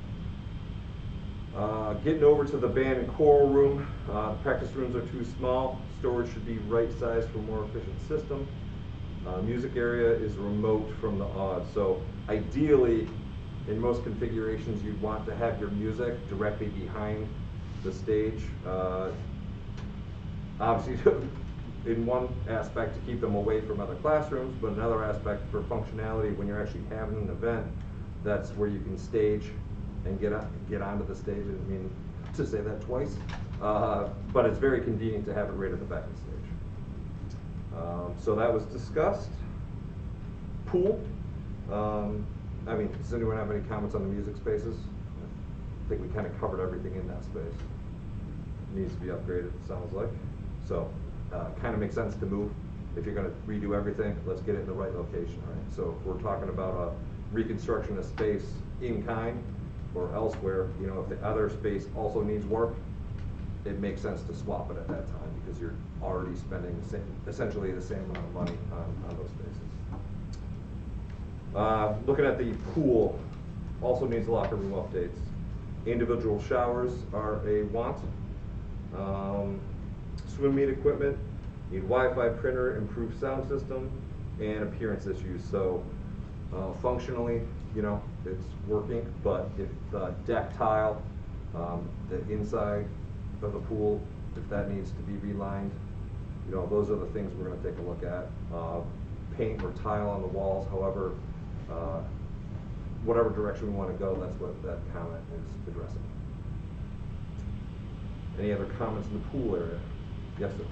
Getting over to the band and choral room, practice rooms are too small. Storage should be right sized for a more efficient system. Music area is remote from the Aud. So ideally, in most configurations, you'd want to have your music directly behind the stage. Obviously, in one aspect to keep them away from other classrooms, but another aspect for functionality when you're actually having an event, that's where you can stage and get onto the stage. I didn't mean to say that twice, but it's very convenient to have it right at the back of the stage. So that was discussed. Pool. I mean, does anyone have any comments on the music spaces? I think we kind of covered everything in that space. It needs to be upgraded, it sounds like. So, kind of makes sense to move. If you're going to redo everything, let's get it in the right location, right? So if we're talking about a reconstruction of space in kind or elsewhere, you know, if the other space also needs work, it makes sense to swap it at that time because you're already spending essentially the same amount of money on those spaces. Looking at the pool, also needs locker room updates. Individual showers are a want. Swim meet equipment, need Wi-Fi printer, improved sound system, and appearance issues. So functionally, you know, it's working, but if the deck tile, the inside of the pool, if that needs to be relined, you know, those are the things we're going to take a look at. Paint or tile on the walls, however, whatever direction we want to go, that's what that comment is addressing. Any other comments in the pool area? Yes, sir.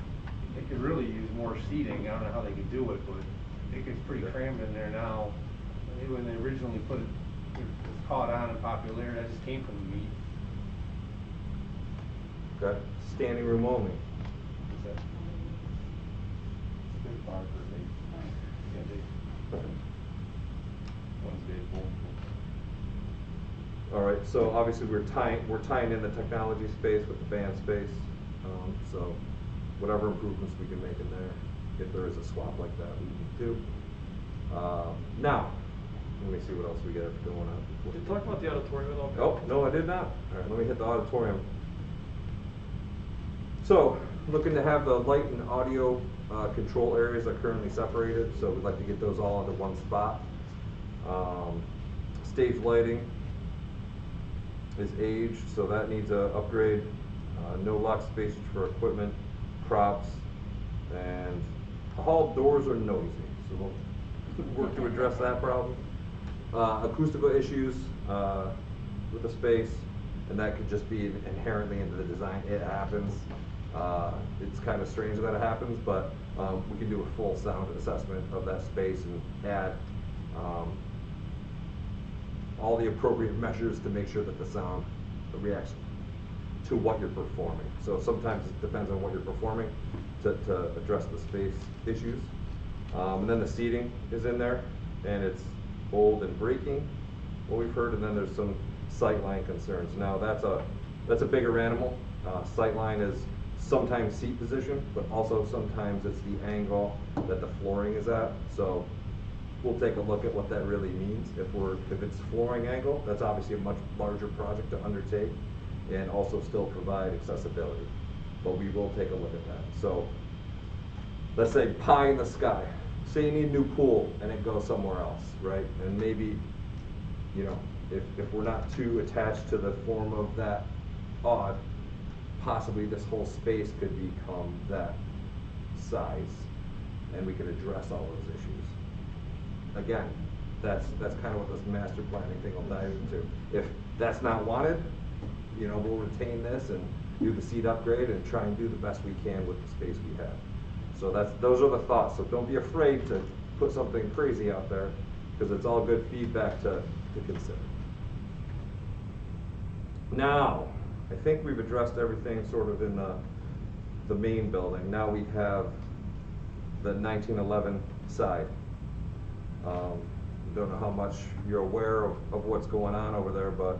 They could really use more seating. I don't know how they could do it, but it gets pretty crammed in there now. When they originally put it, it was caught on in popularity. That just came from the meet. Okay. Standing room only. Good bar for me. Yeah, they. Wednesday, All right. So obviously we're tying in the technology space with the band space. So whatever improvements we can make in there, if there is a swap like that, we can do. Now, let me see what else we got going on. Did you talk about the auditorium at all? Oh, no, I did not. All right, let me hit the auditorium. So, looking to have the light and audio control areas are currently separated, so we'd like to get those all into one spot. Stage lighting is aged, so that needs an upgrade. No lock spaces for equipment, props, and hall doors are noisy, so we'll work to address that problem. Acoustical issues with the space, and that could just be inherently into the design. It happens. It's kind of strange that it happens, but we can do a full sound assessment of that space and add all the appropriate measures to make sure that the sound reacts to what you're performing. So sometimes it depends on what you're performing to address the space issues. And then the seating is in there, and it's old and breaking, what we've heard, and then there's some sightline concerns. Now that's a bigger animal. Sightline is sometimes seat position, but also sometimes it's the angle that the flooring is at. So we'll take a look at what that really means. If it's flooring angle, that's obviously a much larger project to undertake and also still provide accessibility. But we will take a look at that. So let's say pie in the sky. Say you need a new pool and it goes somewhere else, right? And maybe, you know, if we're not too attached to the form of that odd, possibly this whole space could become that size and we could address all those issues. Again, that's kind of what this master planning thing will dive into. If that's not wanted, you know, we'll retain this and do the seat upgrade and try and do the best we can with the space we have. So those are the thoughts. So don't be afraid to put something crazy out there. because it's all good feedback to consider. Now, I think we've addressed everything sort of in the main building. Now we have the 1911 side. Don't know how much you're aware of what's going on over there, but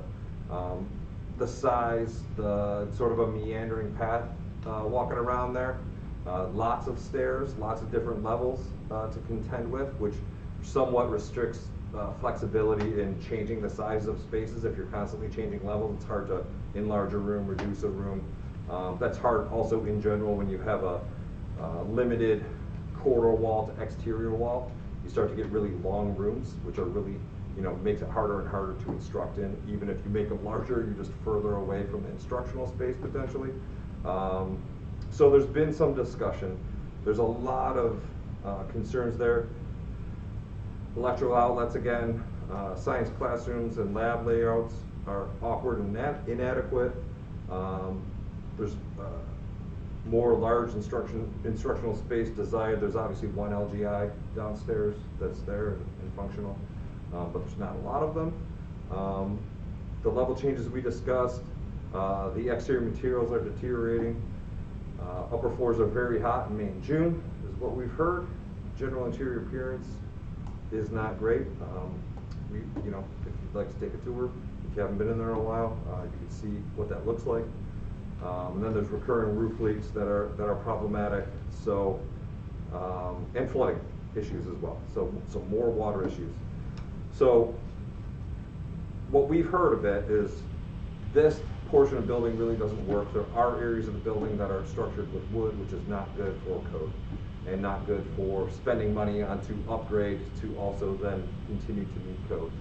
the size, the sort of a meandering path walking around there, lots of stairs, lots of different levels to contend with, which somewhat restricts flexibility in changing the size of spaces. If you're constantly changing levels, it's hard to enlarge a room, reduce a room. That's hard also in general when you have a limited corridor wall to exterior wall. You start to get really long rooms, which are really, makes it harder and harder to instruct in. Even if you make them larger, you're just further away from the instructional space potentially. So there's been some discussion. There's a lot of concerns there. Electrical outlets again, science classrooms and lab layouts are awkward and inadequate. There's more large instructional space desired. There's obviously one LGI downstairs that's there and functional, but there's not a lot of them. The level changes we discussed, the exterior materials are deteriorating. Upper floors are very hot in May and June, is what we've heard. General interior appearance is not great. If you'd like to take a tour, if you haven't been in there in a while, you can see what that looks like. And then there's recurring roof leaks that are problematic. So, and flooding issues as well. So more water issues. So what we've heard a bit is this portion of the building really doesn't work. There are areas of the building that are structured with wood, which is not good for code and not good for spending money on to upgrade to also then continue to meet code.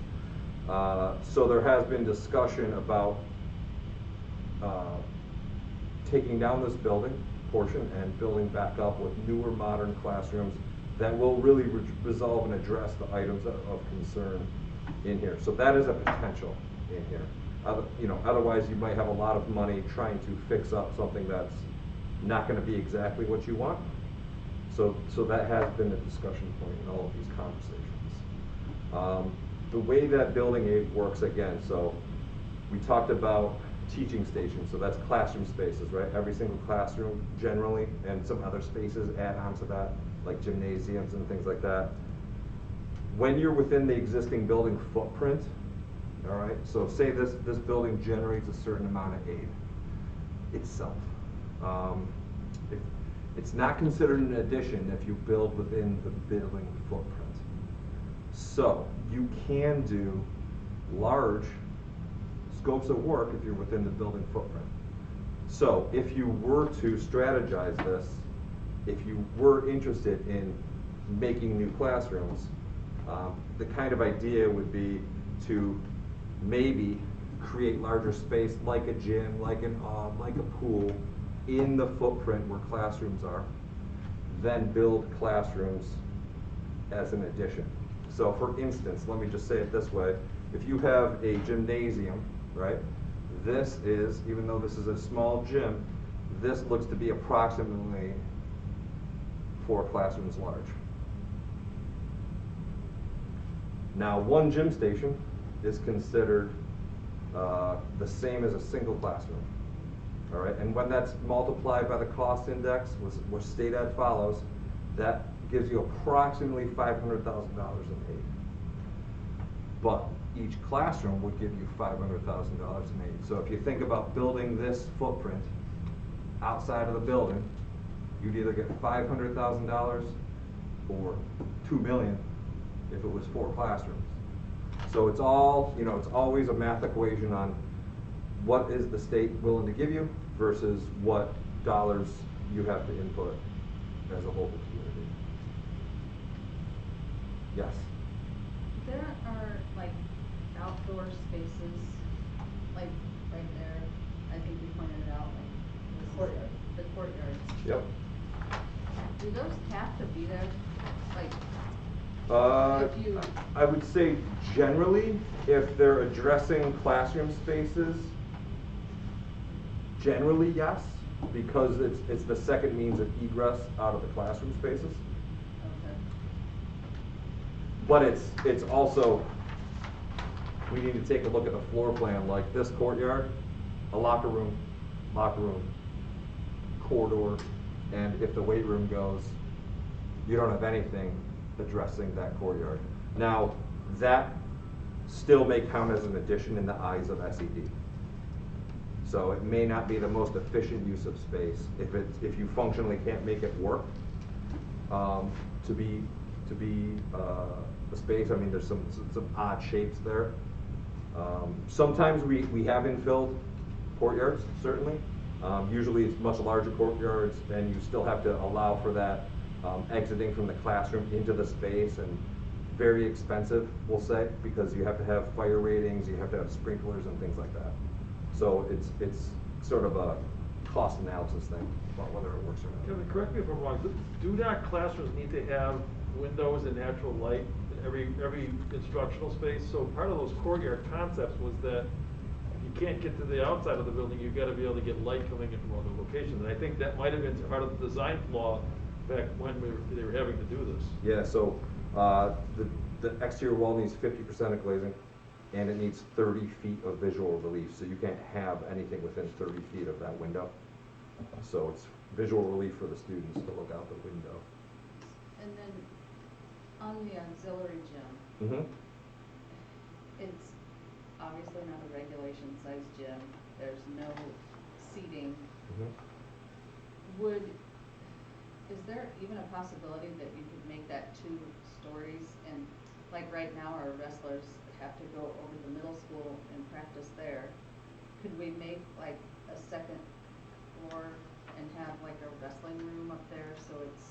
So there has been discussion about taking down this building portion and building back up with newer modern classrooms that will really resolve and address the items of concern in here. So that is a potential in here. Otherwise you might have a lot of money trying to fix up something that's not going to be exactly what you want. So that has been a discussion point in all of these conversations. The way that building aid works again, so we talked about teaching stations, so that's classroom spaces, right? Every single classroom generally, and some other spaces add on to that, like gymnasiums and things like that. When you're within the existing building footprint, all right, so say this building generates a certain amount of aid itself. It's not considered an addition if you build within the building footprint. So you can do large scopes of work if you're within the building footprint. So if you were to strategize this, if you were interested in making new classrooms, the kind of idea would be to maybe create larger space like a gym, like an like a pool in the footprint where classrooms are, then build classrooms as an addition. So for instance, let me just say it this way, if you have a gymnasium, right, this is, even though this is a small gym, this looks to be approximately 4 classrooms large. Now one gym station is considered the same as a single classroom. All right, and when that's multiplied by the cost index, which state ed follows, that gives you approximately $500,000 in aid. But each classroom would give you $500,000 in aid. So if you think about building this footprint outside of the building, you'd either get $500,000 or $2 million if it was 4 classrooms. So it's all, it's always a math equation on what is the state willing to give you versus what dollars you have to input as a whole community. Yes? There are like outdoor spaces, like right there, I think you pointed it out, like the courtyards. Yep. Do those have to be there? Like, if you... I would say generally, if they're addressing classroom spaces, generally yes, because it's the second means of egress out of the classroom spaces. Okay. But it's also, we need to take a look at the floor plan, like this courtyard, a locker room, corridor, and if the weight room goes, you don't have anything addressing that courtyard. Now, that still may count as an addition in the eyes of SED. So it may not be the most efficient use of space if you functionally can't make it work to be a space. I mean, there's some odd shapes there. Sometimes we have infilled courtyards, certainly. Usually it's much larger courtyards, and you still have to allow for that exiting from the classroom into the space, and very expensive, we'll say, because you have to have fire ratings, you have to have sprinklers and things like that. So it's sort of a cost analysis thing about whether it works or not. Kevin, correct me if I'm wrong, do not classrooms need to have windows and natural light in every instructional space? So part of those courtyard concepts was that you can't get to the outside of the building, you've got to be able to get light coming in from other locations. And I think that might have been part of the design flaw back when they were having to do this. Yeah, so the exterior wall needs 50% of glazing, and it needs 30 feet of visual relief. So you can't have anything within 30 feet of that window. So it's visual relief for the students to look out the window. And then on the auxiliary gym, Mm-hmm. it's obviously not a regulation size gym. There's no seating. Mm-hmm. Is there even a possibility that you could make that 2 stories? And like right now, our wrestlers have to go over to the middle school and practice there. Could we make like a 2nd floor and have like a wrestling room up there so it's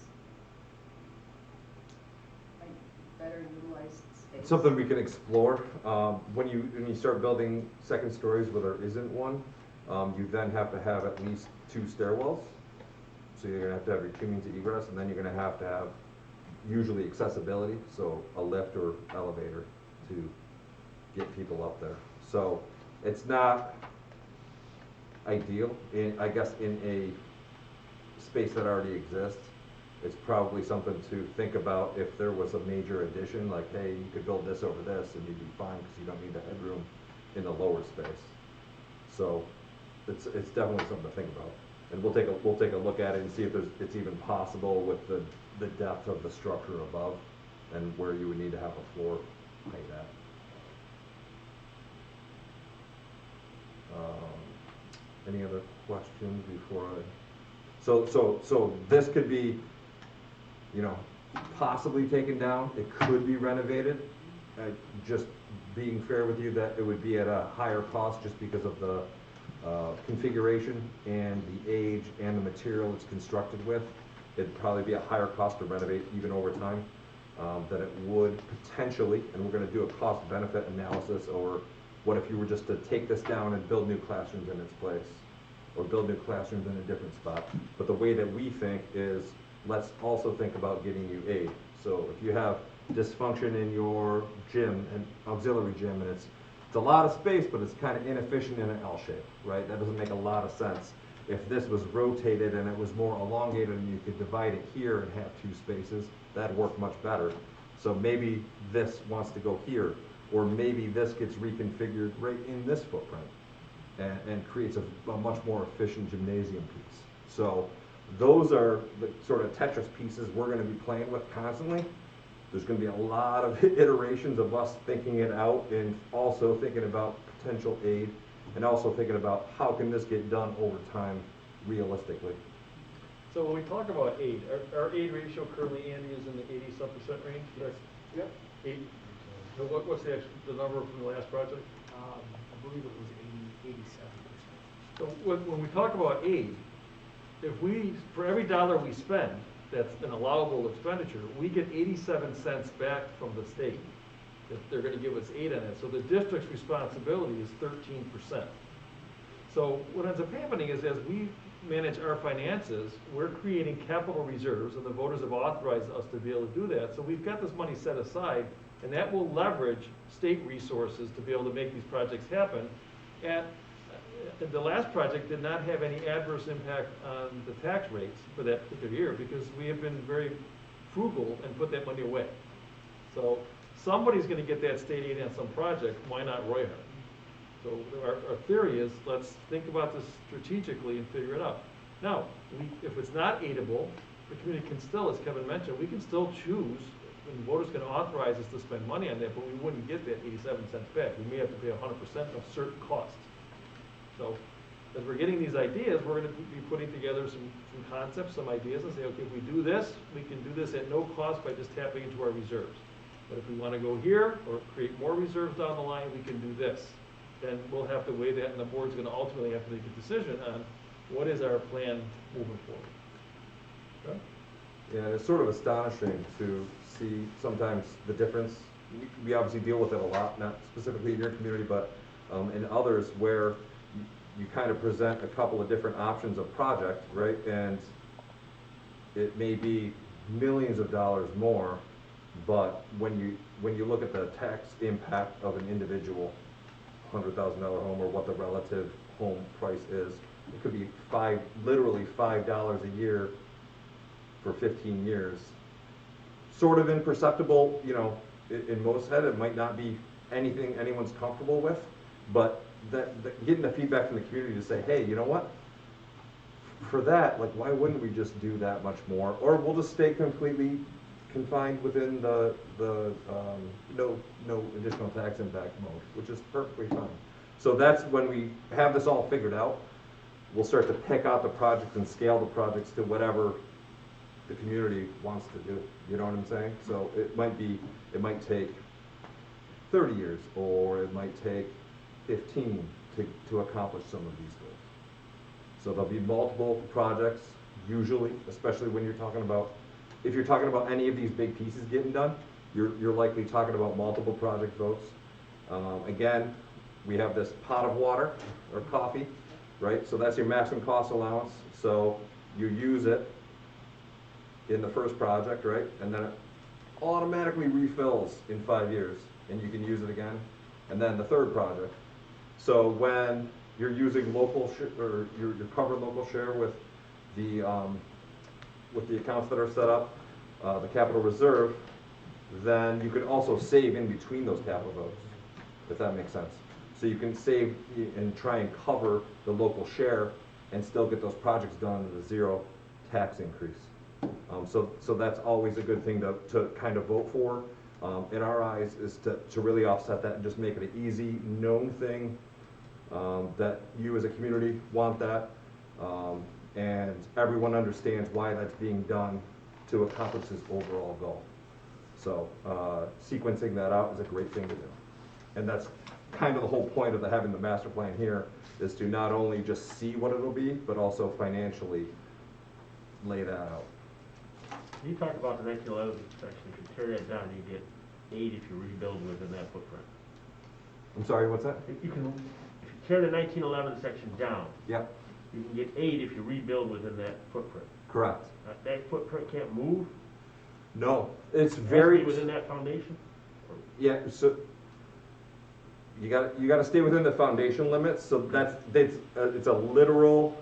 like better utilized space? Something we can explore. When you start building 2nd stories where there isn't one, you then have to have at least 2 stairwells. So you're gonna have to have your 2 means of egress, and then you're gonna have to have usually accessibility, so a lift or elevator to get people up there. So it's not ideal, I guess, in a space that already exists. It's probably something to think about if there was a major addition, like, hey, you could build this over this and you'd be fine because you don't need the headroom in the lower space. So it's definitely something to think about. And we'll take a look at it and see if it's even possible with the depth of the structure above and where you would need to have a floor height at. Any other questions before I? So this could be, possibly taken down. It could be renovated. Just being fair with you, that it would be at a higher cost just because of the configuration and the age and the material it's constructed with. It'd probably be a higher cost to renovate even over time than it would potentially, and we're going to do a cost-benefit analysis, or what if you were just to take this down and build new classrooms in its place, or build new classrooms in a different spot. But the way that we think is, let's also think about getting you aid. So if you have dysfunction in your gym, and auxiliary gym, and it's a lot of space, but it's kind of inefficient in an L shape, right? That doesn't make a lot of sense. If this was rotated and it was more elongated and you could divide it here and have 2 spaces, that'd work much better. So maybe this wants to go here, or maybe this gets reconfigured right in this footprint and creates a much more efficient gymnasium piece. So those are the sort of Tetris pieces we're going to be playing with constantly. There's going to be a lot of iterations of us thinking it out, and also thinking about potential aid, and also thinking about how can this get done over time realistically. So when we talk about aid, our aid ratio currently, Andy, is in the 80-some% range? Yes. Yep. 8. So what's the number from the last project? I believe it was 87%. So when we talk about aid, for every dollar we spend, that's an allowable expenditure, we get 87 cents back from the state. If they're going to give us aid on it. So the district's responsibility is 13%. So what ends up happening is, as we manage our finances, we're creating capital reserves, and the voters have authorized us to be able to do that. So we've got this money set aside, and that will leverage state resources to be able to make these projects happen. And the last project did not have any adverse impact on the tax rates for that particular year, because we have been very frugal and put that money away. So somebody's gonna get that state aid on some project, why not Roy-Hart? So our theory is, let's think about this strategically and figure it out. Now, if it's not aidable, the community can still, as Kevin mentioned, we can still choose, and voters can authorize us to spend money on that, but we wouldn't get that 87 cents back. We may have to pay 100% of certain costs. So, as we're getting these ideas, we're gonna be putting together some concepts, some ideas, and say, okay, if we do this, we can do this at no cost by just tapping into our reserves. But if we wanna go here, or create more reserves down the line, we can do this. Then we'll have to weigh that, and the board's gonna ultimately have to make a decision on what is our plan moving forward. Okay? Yeah, and it's sort of astonishing to see sometimes the difference. We obviously deal with it a lot, not specifically in your community, but in others where you kind of present a couple of different options of project, right? And it may be millions of dollars more, but when you look at the tax impact of an individual $100,000 home, or what the relative home price is, it could be literally $5 a year for 15 years. Sort of imperceptible, you know, in most head, it might not be anything anyone's comfortable with, but getting the feedback from the community to say, hey, you know what? For that, like, why wouldn't we just do that much more? Or we'll just stay completely confined within the no additional tax impact mode, which is perfectly fine. So that's when we have this all figured out, we'll start to pick out the projects and scale the projects to whatever the community wants to do. You know what I'm saying? So it might take 30 years, or it might take 15 to accomplish some of these goals. So there'll be multiple projects, usually, especially when you're talking about, if you're talking about any of these big pieces getting done, you're likely talking about multiple project votes. Again, we have this pot of water or coffee, right? So that's your maximum cost allowance. So you use it in the first project, right? And then it automatically refills in 5 years, and you can use it again. And then the third project. So when you're using local or you're covering local share with the accounts that are set up, the capital reserve, then you can also save in between those capital votes, if that makes sense. So you can save and try and cover the local share and still get those projects done at a zero tax increase. So that's always a good thing to kind of vote for, in our eyes, is to really offset that and just make it an easy, known thing, that you as a community want that, and everyone understands why that's being done to accomplish this overall goal. So sequencing that out is a great thing to do. And that's kind of the whole point of having the master plan here, is to not only just see what it'll be, but also financially lay that out. You talk about the 1911 section. If you tear that down, you get aid if you rebuild within that footprint. I'm sorry, what's that? If you tear the 1911 section down, Yeah. you can get aid if you rebuild within that footprint. Correct. That footprint can't move? No, it's It has to very be within that foundation? Yeah. So you got to stay within the foundation limits. So it's a literal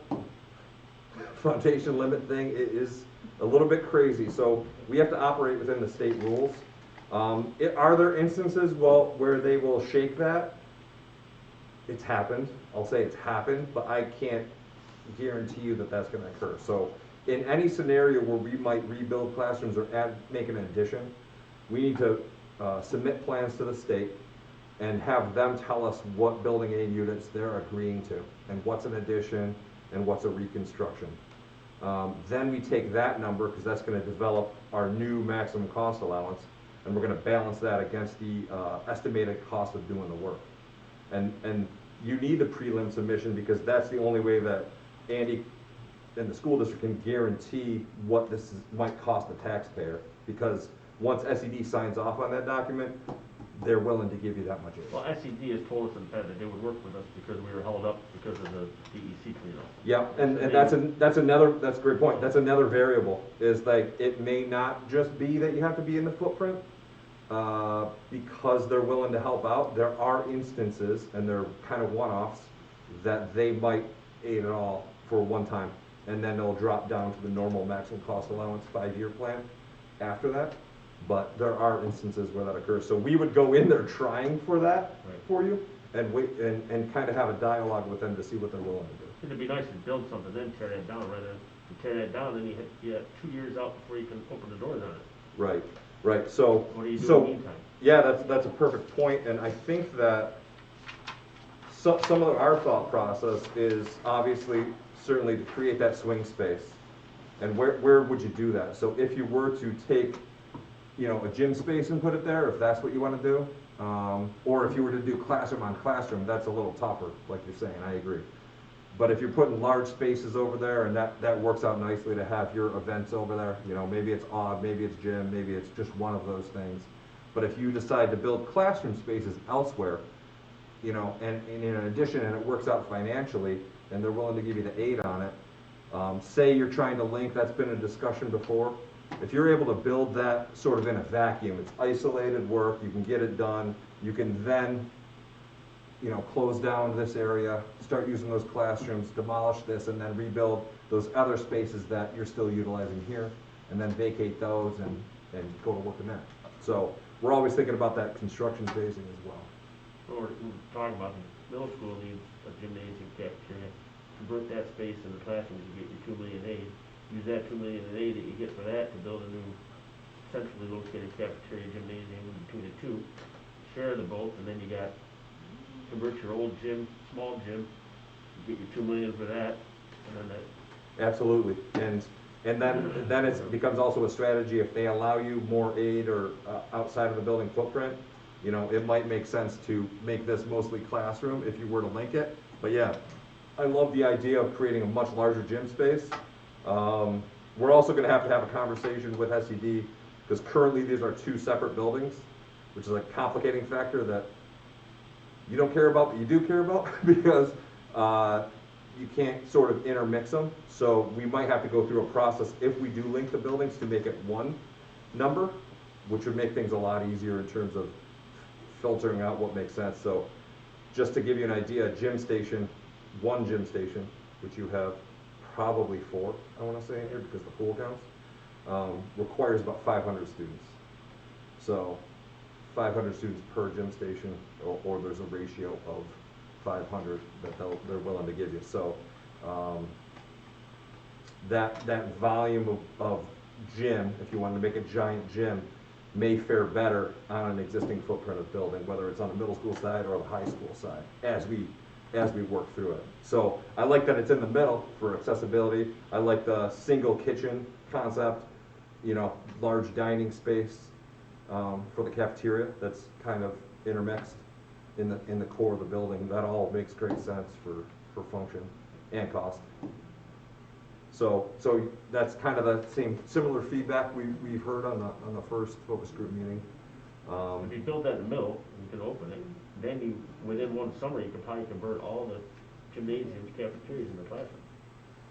foundation limit thing. It is a little bit crazy. So we have to operate within the state rules. Are there instances where they will shake that? It's happened. I'll say it's happened, but I can't guarantee you that that's going to occur. So in any scenario where we might rebuild classrooms or make an addition, we need to submit plans to the state and have them tell us what building aid units they're agreeing to, and what's an addition and what's a reconstruction. Then we take that number, because that's going to develop our new maximum cost allowance, and we're going to balance that against the estimated cost of doing the work. And you need the prelim submission, because that's the only way that Andy and the school district can guarantee what this might cost the taxpayer, because once SED signs off on that document, they're willing to give you that much aid. Well, SED has told us in the past that they would work with us because we were held up because of the DEC cleanup. Yeah, and that's a great point. That's another variable, is like, it may not just be that you have to be in the footprint, because they're willing to help out. There are instances, and they're kind of one-offs, that they might aid it all for one time, and then they'll drop down to the normal maximum cost allowance 5-year plan after that. but there are instances where that occurs. So we would go in there trying for that Right. for you, and wait, and kind of have a dialogue with them to see what they're willing to do. It'd be nice to build something, then tear that down, rather than you tear that down, then you have 2 years out before you can open the doors on it. Right, right, so. What do you do in so- the meantime? Yeah, that's a perfect point, and I think that some of our thought process is obviously, certainly to create that swing space. And where would you do that? So if you were to take, you know, a gym space and put it there, if that's what you want to do, or if you were to do classroom on classroom, that's a little tougher, like you're saying, I agree. But if you're putting large spaces over there, and that works out nicely to have your events over there, you know, maybe it's odd, maybe it's gym, maybe it's just one of those things. But if you decide to build classroom spaces elsewhere, you know, and in addition, and it works out financially, and they're willing to give you the aid on it, say you're trying to link, that's been a discussion before, if you're able to build that sort of in a vacuum, it's isolated work, you can get it done, you can then, you know, close down this area, start using those classrooms, demolish this, and then rebuild those other spaces that you're still utilizing here, and then vacate those and go to work in that. So we're always thinking about that construction phasing as well. We're talking about the middle school needs a gymnasium, cafeteria. Convert that space in the classroom, you get your $2 million aid. Use that $2 million in aid that you get for that to build a new centrally located cafeteria gymnasium between the two. Share the both, and then you got, convert your old gym, small gym, you get your $2 million for that, and then that. Absolutely, and then it becomes also a strategy if they allow you more aid or outside of the building footprint. You know, it might make sense to make this mostly classroom if you were to link it. But yeah, I love the idea of creating a much larger gym space. We're also going to have a conversation with SED because currently these are two separate buildings, which is a complicating factor that you don't care about, but you do care about because you can't sort of intermix them. So we might have to go through a process if we do link the buildings to make it one number, which would make things a lot easier in terms of filtering out what makes sense. So just to give you an idea, one gym station, which you have probably 4, I want to say in here because the pool counts, requires about 500 students. So 500 students per gym station, or there's a ratio of 500 that they're willing to give you. So that volume of gym, if you wanted to make a giant gym, may fare better on an existing footprint of building, whether it's on the middle school side or the high school side, as we work through it. So I like that it's in the middle for accessibility. I like the single kitchen concept, you know, large dining space for the cafeteria that's kind of intermixed in the core of the building. That all makes great sense for function and cost. So that's kind of the similar feedback we've heard on the first focus group meeting. If you build that in the middle, you can open it, then within one summer, you could probably convert all the gymnasiums, cafeterias in the classroom.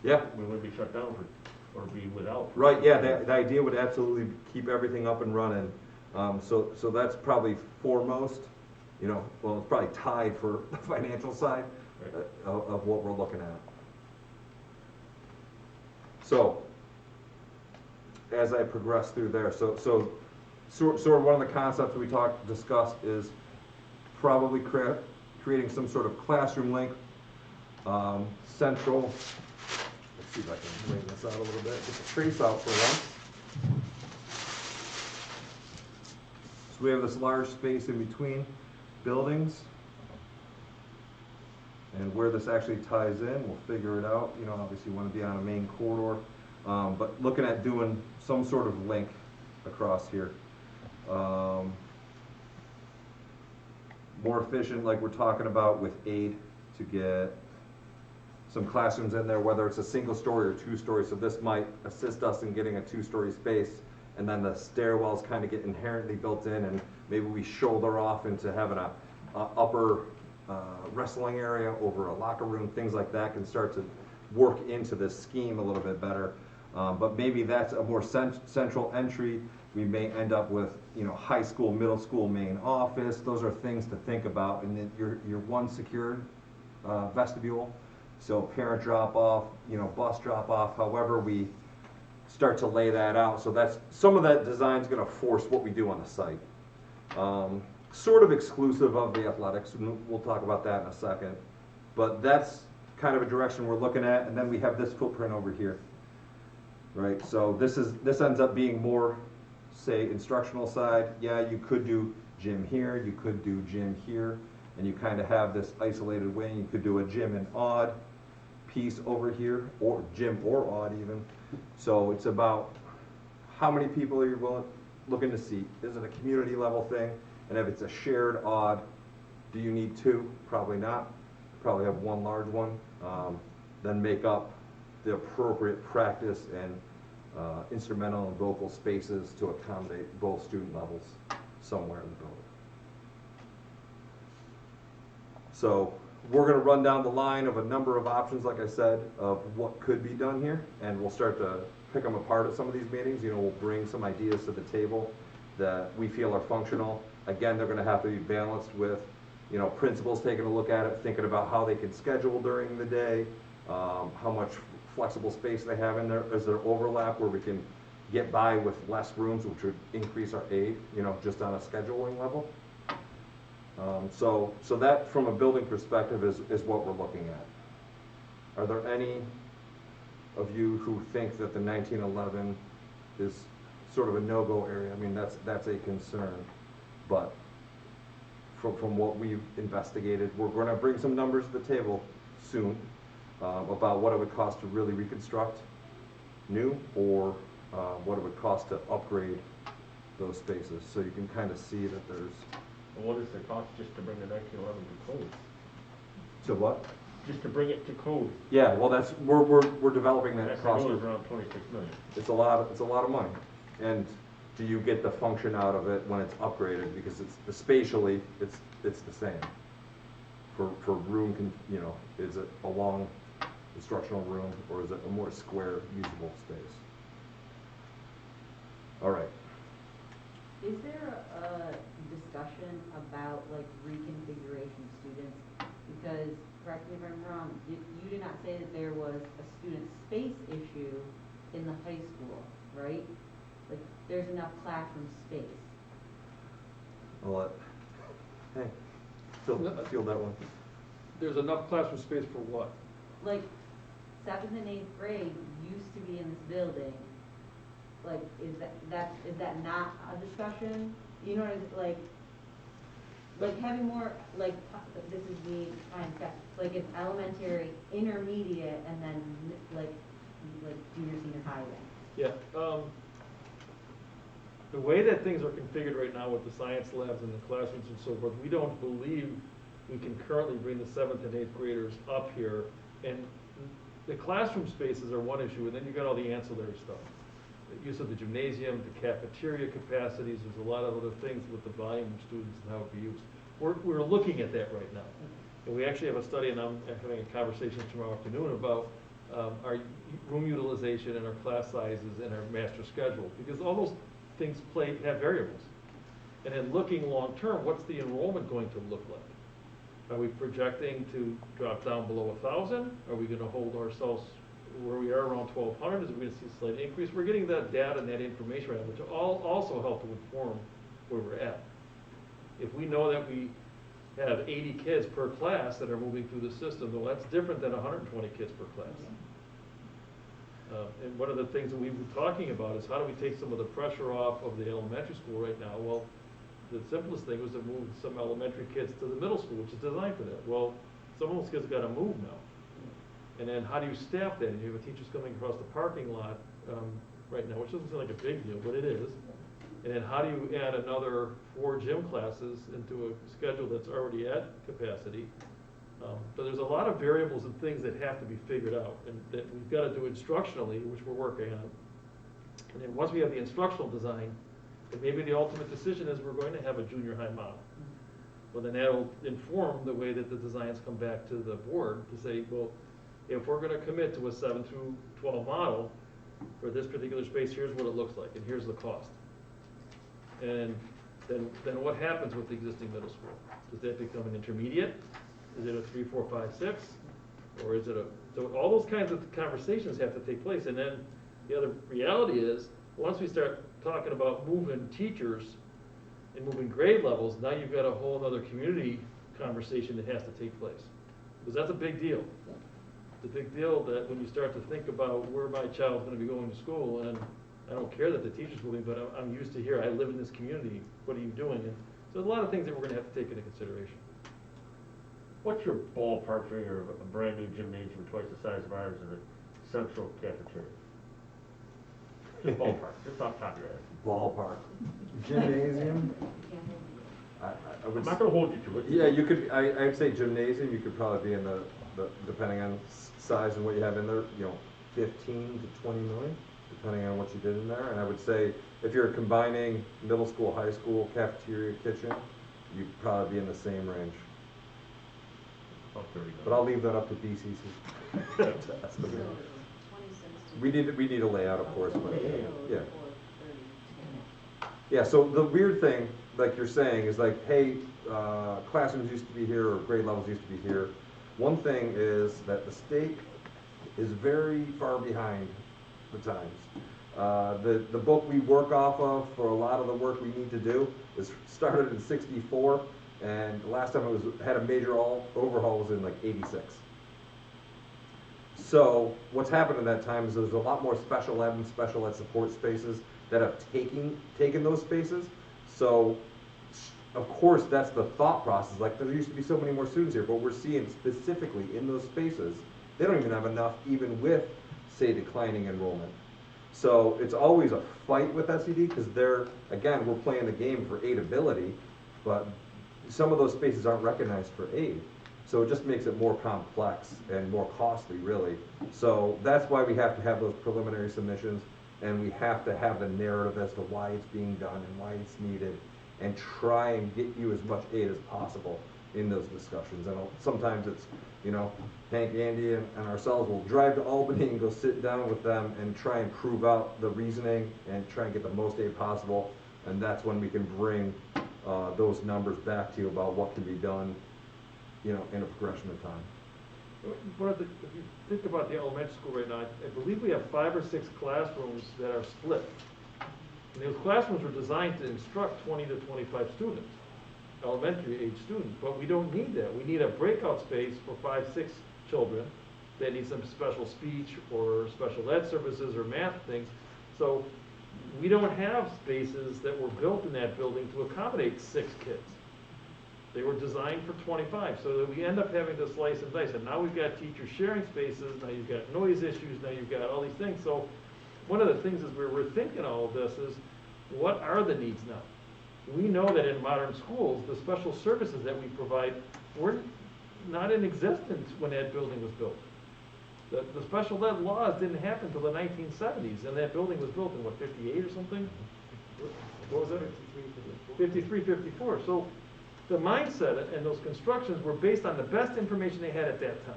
Yeah. We wouldn't be shut down or be without. Right, yeah, the idea would absolutely keep everything up and running. So that's probably foremost, you know, well, it's probably tied for the financial side of what we're looking at. So, as I progress through there, so sort of one of the concepts we discussed is probably creating some sort of classroom link, central. Let's see if I can bring this out a little bit. Get the trace out for once. So we have this large space in between buildings. And where this actually ties in, we'll figure it out. You know, obviously you want to be on a main corridor. But looking at doing some sort of link across here. More efficient, like we're talking about with aid, to get some classrooms in there, whether it's a single story or 2-story. So this might assist us in getting a 2-story space, and then the stairwells kind of get inherently built in, and maybe we shoulder off into having a upper wrestling area over a locker room. Things like that can start to work into this scheme a little bit better. But maybe that's a more central entry. We may end up with, you know, high school, middle school main office. Those are things to think about. And then your one secured vestibule. So parent drop off, you know, bus drop off, however we start to lay that out. So that's, some of that design's gonna force what we do on the site. Sort of exclusive of the athletics, and we'll talk about that in a second. But that's kind of a direction we're looking at, and then we have this footprint over here. Right, so this ends up being more, say, instructional side. Yeah, you could do gym here, you could do gym here, and you kind of have this isolated wing. You could do a gym and odd piece over here, or gym or odd even. So it's about how many people are you looking to seat? Is it a community level thing? And if it's a shared odd, do you need two? Probably not. Probably have one large one. Then make up the appropriate practice and instrumental and vocal spaces to accommodate both student levels somewhere in the building. So we're going to run down the line of a number of options, like I said, of what could be done here, and we'll start to pick them apart at some of these meetings. You know, we'll bring some ideas to the table that we feel are functional. Again, they're going to have to be balanced with, you know, principals taking a look at it, thinking about how they can schedule during the day, how much flexible space they have in there. Is there overlap where we can get by with less rooms, which would increase our aid, you know, just on a scheduling level? So that, from a building perspective, is what we're looking at. Are there any of you who think that the 1911 is sort of a no-go area? I mean, that's a concern, but from what we've investigated, we're going to bring some numbers to the table soon about what it would cost to really reconstruct new, or what it would cost to upgrade those spaces. So you can kind of see that there's. And what is the cost just to bring the 1911 to code? To what? Just to bring it to code. Yeah, well, that's we're developing that cost. It's around 26 million. It's a lot of money. And do you get the function out of it when it's upgraded? Because it's spatially it's the same. For room, you know, is it a long instructional room, or is it a more square usable space? All right. Is there a discussion about like reconfiguration of students? Because, correct me if I'm wrong, you did not say that there was a student space issue in the high school, right? Like, there's enough classroom space. I'll let, hey, field that one. There's enough classroom space for what? Like, 7th and 8th grade used to be in this building. Like, is that not a discussion? You know what I mean? Like having more, like, this is me trying to, like, an elementary, intermediate, and then like junior, senior high then. Yeah. The way that things are configured right now with the science labs and the classrooms and so forth, we don't believe we can currently bring the 7th and 8th graders up here. And the classroom spaces are one issue, and then you got all the ancillary stuff. The use of the gymnasium, the cafeteria capacities, there's a lot of other things with the volume of students and how it can be used. We're looking at that right now. And we actually have a study, and I'm having a conversation tomorrow afternoon about our room utilization and our class sizes and our master schedule, because all those things have variables. And then looking long term, what's the enrollment going to look like? Are we projecting to drop down below 1,000? Are we going to hold ourselves where we are around 1,200? Is we going to see a slight increase? We're getting that data and that information right now, which will also help to inform where we're at. If we know that we have 80 kids per class that are moving through the system, well, that's different than 120 kids per class. And one of the things that we've been talking about is how do we take some of the pressure off of the elementary school right now? Well, the simplest thing was to move some elementary kids to the middle school, which is designed for that. Well, some of those kids got to move now. And then how do you staff that? And you have teachers coming across the parking lot right now, which doesn't seem like a big deal, but it is. And then how do you add another 4 gym classes into a schedule that's already at capacity? But there's a lot of variables and things that have to be figured out, and that we've got to do instructionally, which we're working on. And then once we have the instructional design, then maybe the ultimate decision is we're going to have a junior high model. Well, then that'll inform the way that the designs come back to the board to say, well, if we're going to commit to a 7 through 12 model for this particular space, here's what it looks like, and here's the cost. And then what happens with the existing middle school? Does that become an intermediate? Is it a 3, 4, 5, 6? Or is it so all those kinds of conversations have to take place. And then The other reality is, once we start talking about moving teachers and moving grade levels, now you've got a whole other community conversation that has to take place. Because that's a big deal. It's a big deal that when you start to think about where my child's gonna be going to school, and I don't care that the teacher's moving, but I'm used to here, I live in this community, what are you doing? And so there's a lot of things that we're gonna have to take into consideration. What's your ballpark figure of a brand new gymnasium twice the size of ours in a central cafeteria? Just ballpark, just off the top of your head. Ballpark. Gymnasium? I I'm would. not gonna hold you to it. Yeah, you could, I'd say gymnasium, you could probably be in the, depending on size and what you have in there, 15 to 20 million, depending on what you did in there. And I would say, if you're combining middle school, high school, cafeteria, kitchen, you'd probably be in the same range. About 30 million. But I'll leave that up to BCC. to estimate. We need a layout, of course, but, yeah. Yeah, so the weird thing, like you're saying, is like, hey, classrooms used to be here, or grade levels used to be here. One thing is that the state is very far behind the times. The book we work off of for a lot of the work we need to do is started in '64, and the last time it had a major overhaul was in like '86. So what's happened in that time is there's a lot more special ed and special ed support spaces that have taken those spaces. So of course that's the thought process, like there used to be so many more students here, but we're seeing specifically in those spaces, they don't even have enough even with, say, declining enrollment. So it's always a fight with SED because again, we're playing the game for aid ability, but some of those spaces aren't recognized for aid. So it just makes it more complex and more costly, really. So that's why we have to have those preliminary submissions, and we have to have the narrative as to why it's being done and why it's needed, and try and get you as much aid as possible in those discussions. And sometimes it's, Hank, Andy, and ourselves will drive to Albany and go sit down with them and try and prove out the reasoning and try and get the most aid possible. And that's when we can bring those numbers back to you about what can be done, in a progression of time. If you think about the elementary school right now, I believe we have 5 or 6 classrooms that are split. And those classrooms were designed to instruct 20 to 25 students, elementary age students, but we don't need that. We need a breakout space for 5, 6 children that need some special speech or special ed services or math things. So we don't have spaces that were built in that building to accommodate 6 kids. They were designed for 25, so that we end up having to slice and dice. And now we've got teacher sharing spaces, now you've got noise issues, now you've got all these things. So one of the things is we're thinking all of this is, what are the needs now? We know that in modern schools, the special services that we provide were not in existence when that building was built. The special ed laws didn't happen until the 1970s, and that building was built in, what, 58 or something? What was that? 53, 54. So the mindset and those constructions were based on the best information they had at that time.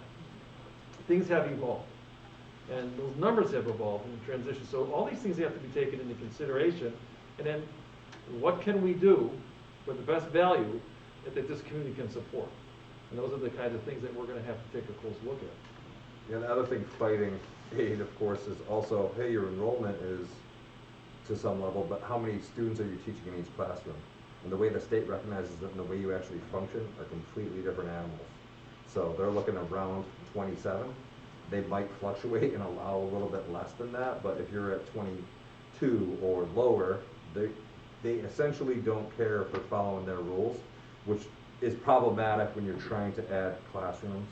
Things have evolved, and those numbers have evolved in transition. So all these things have to be taken into consideration, and then what can we do with the best value that this community can support? And those are the kinds of things that we're going to have to take a close look at. Yeah, the other thing fighting aid, of course, is also, hey, your enrollment is to some level, but how many students are you teaching in each classroom? And the way the state recognizes it and the way you actually function are completely different animals. So they're looking around 27. They might fluctuate and allow a little bit less than that, but if you're at 22 or lower, they essentially don't care for following their rules, which is problematic when you're trying to add classrooms.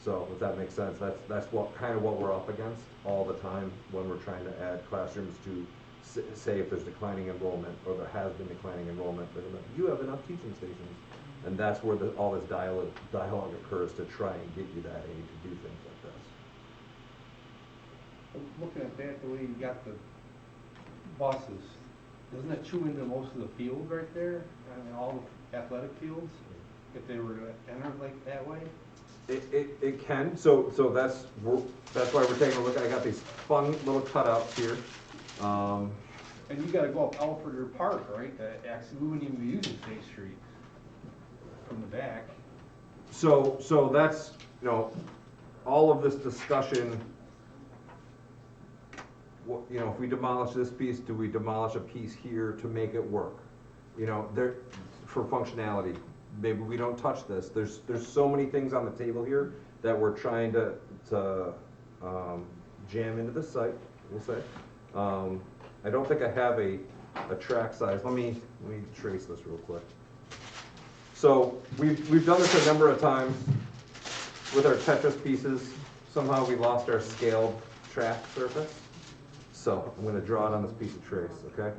So if that makes sense, that's kind of what we're up against all the time when we're trying to add classrooms to say if there's declining enrollment or there has been declining enrollment, but you have enough teaching stations. And that's where all this dialogue occurs to try and get you that aid to do things like this. Looking at that, the way you got the buses, doesn't that chew into most of the field right there? I mean, all the athletic fields, if they were to enter like that way? It can. So that's why we're taking a look. I got these fun little cutouts here. And you got to go up Alfred Park, right? Actually, we wouldn't even be using State Street from the back. So that's all of this discussion you know, if we demolish this piece, do we demolish a piece here to make it work? You know, there, for functionality, maybe we don't touch this. There's so many things on the table here that we're trying to jam into the site, we'll say. I don't think I have a track size. Let me trace this real quick. So we've done this a number of times with our Tetris pieces. Somehow we lost our scaled track surface. So I'm going to draw it on this piece of trace, okay?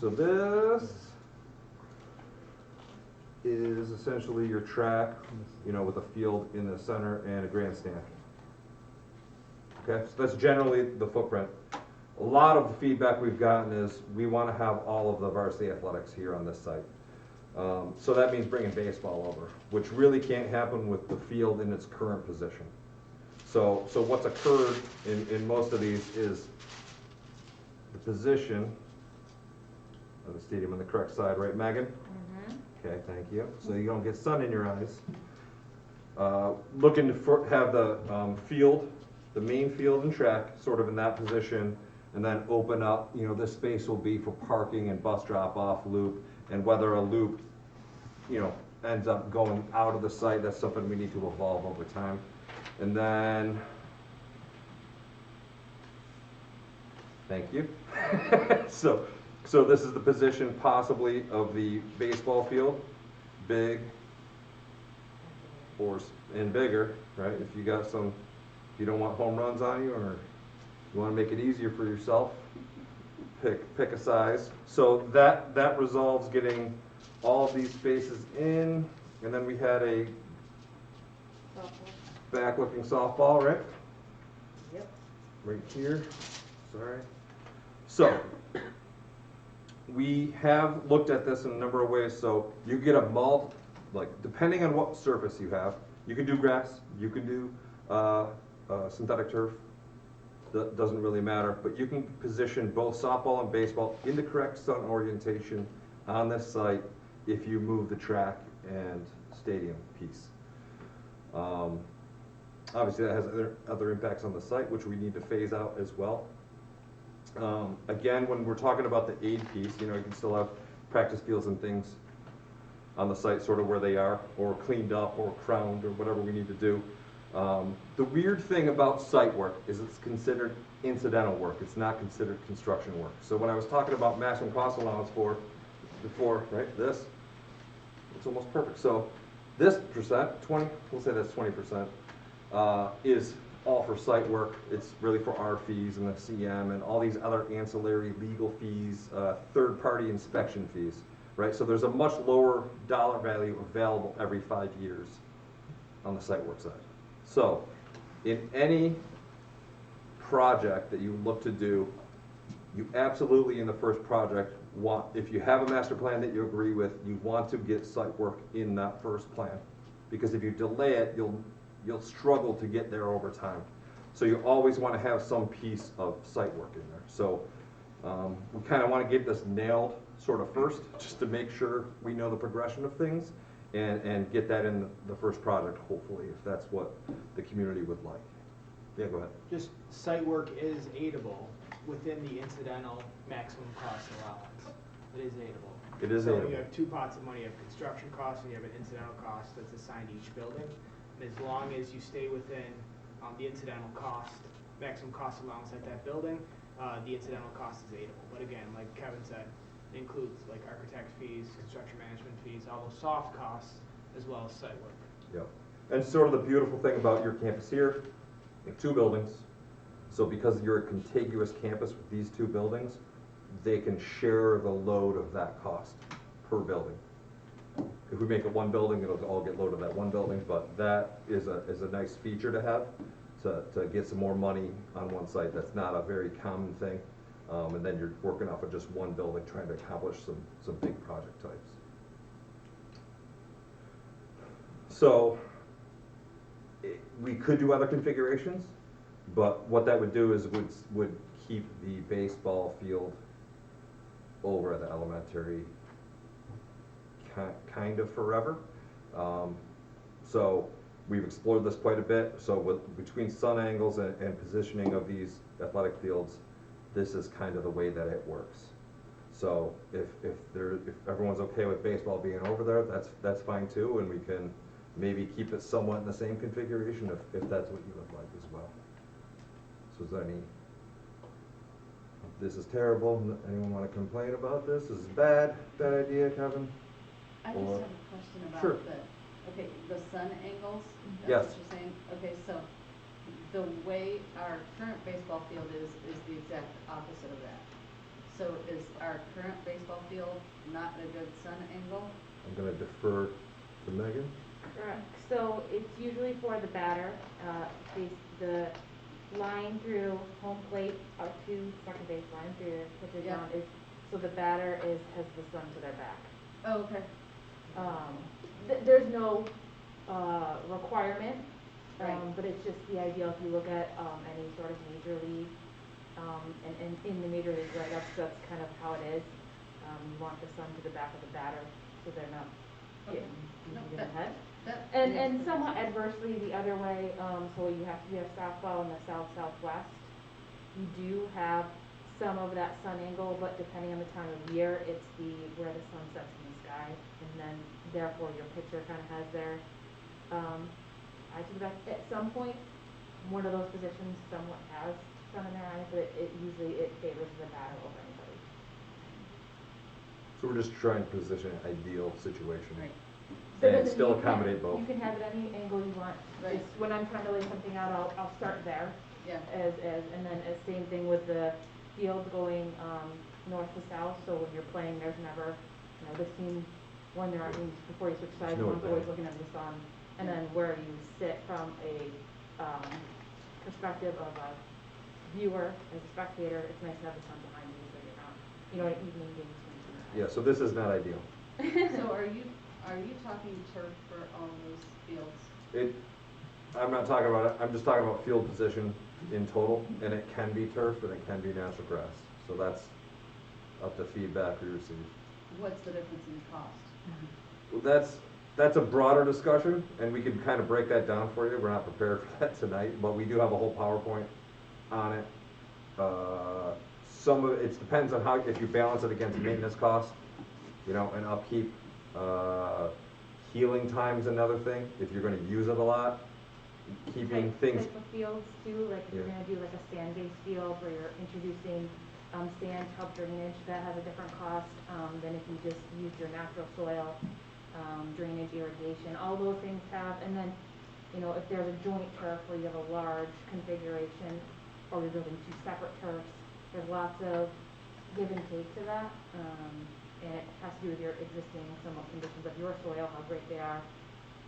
So this is essentially your track, you know, with a field in the center and a grandstand. Okay, so that's generally the footprint. A lot of the feedback we've gotten is we want to have all of the varsity athletics here on this site. So that means bringing baseball over, which really can't happen with the field in its current position. So what's occurred in most of these is the position of the stadium on the correct side, right, Megan? Mm-hmm. Okay, thank you. So you don't get sun in your eyes. Looking to have the field, the main field and track sort of in that position, and then open up, you know, this space will be for parking and bus drop-off loop, and whether a loop, you know, ends up going out of the site, that's something we need to evolve over time. And then, thank you. So this is the position possibly of the baseball field, big and bigger, right? If you got some, if you don't want home runs on you, or you want to make it easier for yourself, pick a size. So that resolves getting all of these spaces in, and then we had a back-looking softball, right? Yep. Right here. Sorry. So we have looked at this in a number of ways. So you get a like depending on what surface you have, you can do grass, you can do synthetic turf. That doesn't really matter, but you can position both softball and baseball in the correct sun orientation on this site if you move the track and stadium piece. Obviously that has other impacts on the site, which we need to phase out as well. Again, when we're talking about the aid piece, you know, you can still have practice fields and things on the site sort of where they are, or cleaned up, or crowned, or whatever we need to do. The weird thing about site work is it's considered incidental work. It's not considered construction work. So when I was talking about maximum cost allowance before, right, this, it's almost perfect. So this percent, 20, we'll say that's 20%, is all for site work. It's really for our fees and the CM and all these other ancillary legal fees, third-party inspection fees, right? So there's a much lower dollar value available every 5 years on the site work side. So in any project that you look to do, you absolutely in the first project want, if you have a master plan that you agree with, you want to get site work in that first plan. Because if you delay it, you'll struggle to get there over time. So you always want to have some piece of site work in there. So we kind of want to get this nailed sort of first, just to make sure we know the progression of things, and get that in the first project, hopefully, if that's what the community would like. Yeah, go ahead. Just site work is aidable within the incidental maximum cost allowance. It is aidable. It is so aidable. You have two pots of money. You have construction costs and you have an incidental cost that's assigned each building. And as long as you stay within the incidental cost, maximum cost allowance at that building, the incidental cost is aidable. But again, like Kevin said, it includes like architect fees, construction management fees, all those soft costs, as well as site work. Yep. And sort of the beautiful thing about your campus here, you have 2 buildings. So because you're a contiguous campus with these 2 buildings, they can share the load of that cost per building. If we make it one building, it'll all get loaded at one building, but that is a nice feature to have, to get some more money on one site. That's not a very common thing. And then you're working off of just one building trying to accomplish some big project types. So we could do other configurations, but what that would do is would keep the baseball field over at the elementary kind of forever. So we've explored this quite a bit. So between sun angles and positioning of these athletic fields, this is kind of the way that it works. So if everyone's okay with baseball being over there, that's fine too, and we can maybe keep it somewhat in the same configuration if that's what you would like as well. So is there any, this is terrible, anyone want to complain about this? This is bad idea, Kevin? I just Or- have a question about Sure. the sun angles, Yes. that's what you're saying? Okay, so the way our current baseball field is the exact opposite of that. So is our current baseball field not a good sun angle? I'm gonna defer to Megan. Correct. So it's usually for the batter, the line through home plate or to second base line through your pitcher Yeah. down is, so the batter has the sun to their back. Oh, okay. There's no, requirement, Right. but it's just the ideal if you look at, any sort of major league, and in the major league write-ups, that's kind of how it is. You want the sun to the back of the batter, so they're not getting No, beat in the head. That And makes somewhat sense. adversely the other way, so we have softball in the south-southwest. You do have some of that sun angle, but depending on the time of year, it's where the sun sets in the sky, and then therefore your pitcher kind of has their, eye to the back. At some point, one of those positions somewhat has sun in their eyes, but it usually favors the batter over anybody. So we're just trying to position an ideal situation. Right. So And then still you can- accommodate both. You can have it any angle you want. Right. Just when I'm trying to lay something out, I'll start there. Yeah. And then same thing with the field going, north to south, so when you're playing, there's never, this team, when they're on, before you switch sides, no one's always advantage. looking at the sun. And then where you sit from a, perspective of a viewer, as a spectator, it's nice to have the sun behind you, so you're not, an evening game swing. Yeah, so this is not ideal. So are you talking turf for all those fields? I'm not talking about it, I'm just talking about field position in total, and it can be turf and it can be natural grass. So that's up to feedback we receive. What's the difference in cost? Well, that's a broader discussion, and we can kind of break that down for you. We're not prepared for that tonight, but we do have a whole PowerPoint on it. Some of it depends on how, if you balance it against maintenance costs, and upkeep. Healing time's another thing, if you're gonna use it a lot. Keeping things, Type of fields too, like if you're Yeah. gonna do like a sand-based field where you're introducing, sand to help drainage, that has a different cost, than if you just use your natural soil, drainage, irrigation, all those things have, and then, if there's a joint turf where you have a large configuration, or you're building two separate turfs, there's lots of give and take to that, and it has to do with your existing somewhat conditions of your soil, how great they are.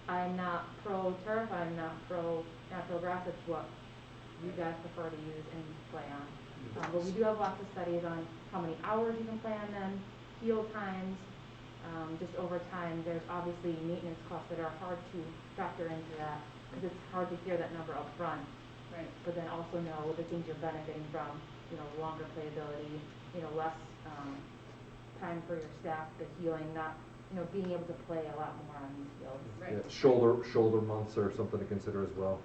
I'm not pro turf, I'm not pro natural grass, it's what you guys prefer to use and play on. But we do have lots of studies on how many hours you can play on them, field times, just over time, there's obviously maintenance costs that are hard to factor into that, because it's hard to hear that number up front. Right. But then also know the things you're benefiting from, longer playability, less, time for your staff, the healing, not, being able to play a lot more on these fields. Right. yeah, shoulder months are something to consider as well,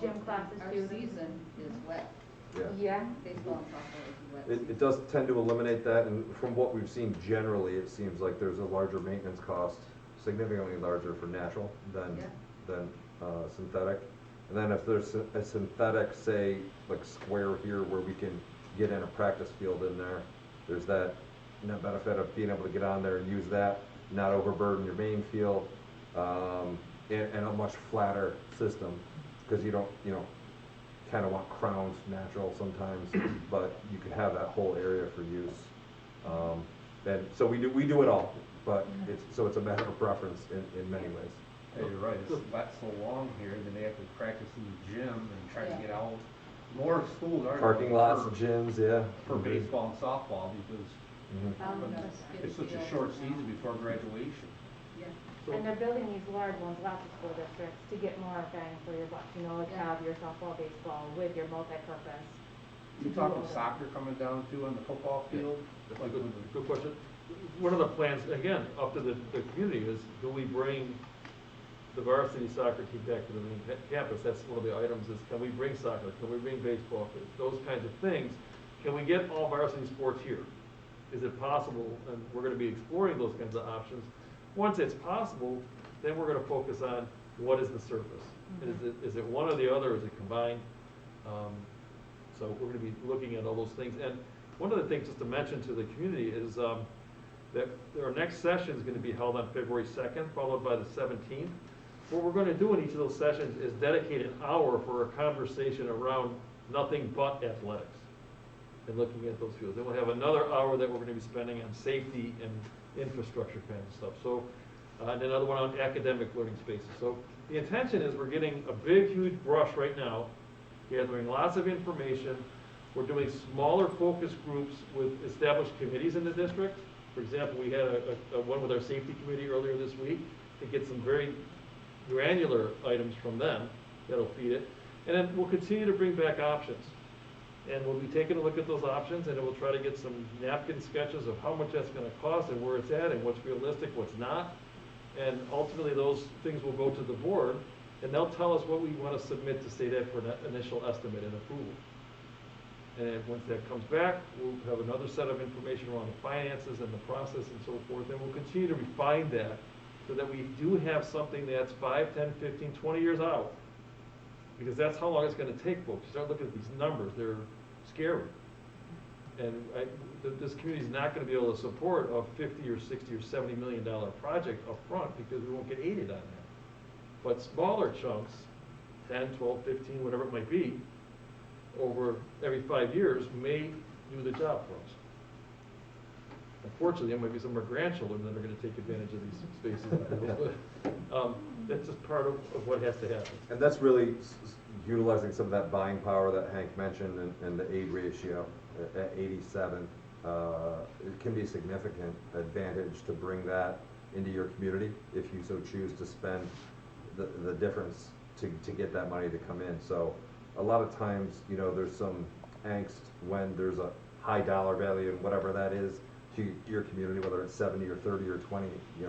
Gym classes Our too. season is wet. yeah. Yeah. Baseball and softball is wet. It season. does tend to eliminate that, and from what we've seen generally, it seems like there's a larger maintenance cost, significantly larger for natural than synthetic. And then if there's a synthetic, say, like square here where we can get in a practice field in there, there's that net benefit of being able to get on there and use that, not overburden your main field, and a much flatter system, because you don't, kind of want crowns natural sometimes, but you could have that whole area for use. And so we do it all, but it's a matter of preference in many ways. Hey, you're right, it's wet so long here, then they have to practice in the gym and try to Yeah. get out. More schools are. Parking lots, gyms, yeah. For Mhm. baseball and softball, because Mhm. it's such a short season before graduation. Yeah. And they're building these large ones, lots of school districts, to get more bang for your buck, like Yeah. have your softball, baseball with your multi-purpose. You talking soccer coming down too on the football field? That's a Like good, with the- good question. One of the plans, again, up to the community is, do we bring the varsity soccer team back to the main campus? That's one of the items is, can we bring soccer? Can we bring baseball? Those kinds of things can we get all varsity sports here? Is it possible? And we're gonna be exploring those kinds of options. Once it's possible, then we're gonna focus on what is the surface? Is it one or the other, is it combined? So we're gonna be looking at all those things. And one of the things just to mention to the community is that our next session is gonna be held on February 2nd, followed by the 17th. What we're gonna do in each of those sessions is dedicate an hour for a conversation around nothing but athletics and looking at those fields. Then we'll have another hour that we're gonna be spending on safety and infrastructure kind of stuff. So, and another one on academic learning spaces. So the intention is we're getting a big, huge brush right now, gathering lots of information. We're doing smaller focus groups with established committees in the district. For example, we had a one with our safety committee earlier this week to get some very granular items from them that'll feed it. And then we'll continue to bring back options. And we'll be taking a look at those options, and then we'll try to get some napkin sketches of how much that's gonna cost and where it's at and what's realistic, what's not. And ultimately, those things will go to the board, and they'll tell us what we wanna submit to state ed for an initial estimate and approval. And once that comes back, we'll have another set of information around the finances and the process and so forth, and we'll continue to refine that so that we do have something that's 5, 10, 15, 20 years out. Because that's how long it's gonna take, folks. You start looking at these numbers, they're scary. And this community's not gonna be able to support a 50 or 60 or $70 million project up front because we won't get aided on that. But smaller chunks, 10, 12, 15, whatever it might be, over every 5 years may do the job for us. Unfortunately, there might be some of our grandchildren that are gonna take advantage of these spaces. But that's just part of what has to happen. And that's really utilizing some of that buying power that Hank mentioned and the aid ratio at 87. It can be a significant advantage to bring that into your community if you so choose to spend the difference to get that money to come in. So a lot of times, you know, there's some angst when there's a high dollar value and whatever that is to your community, whether it's 70 or 30 or 20, you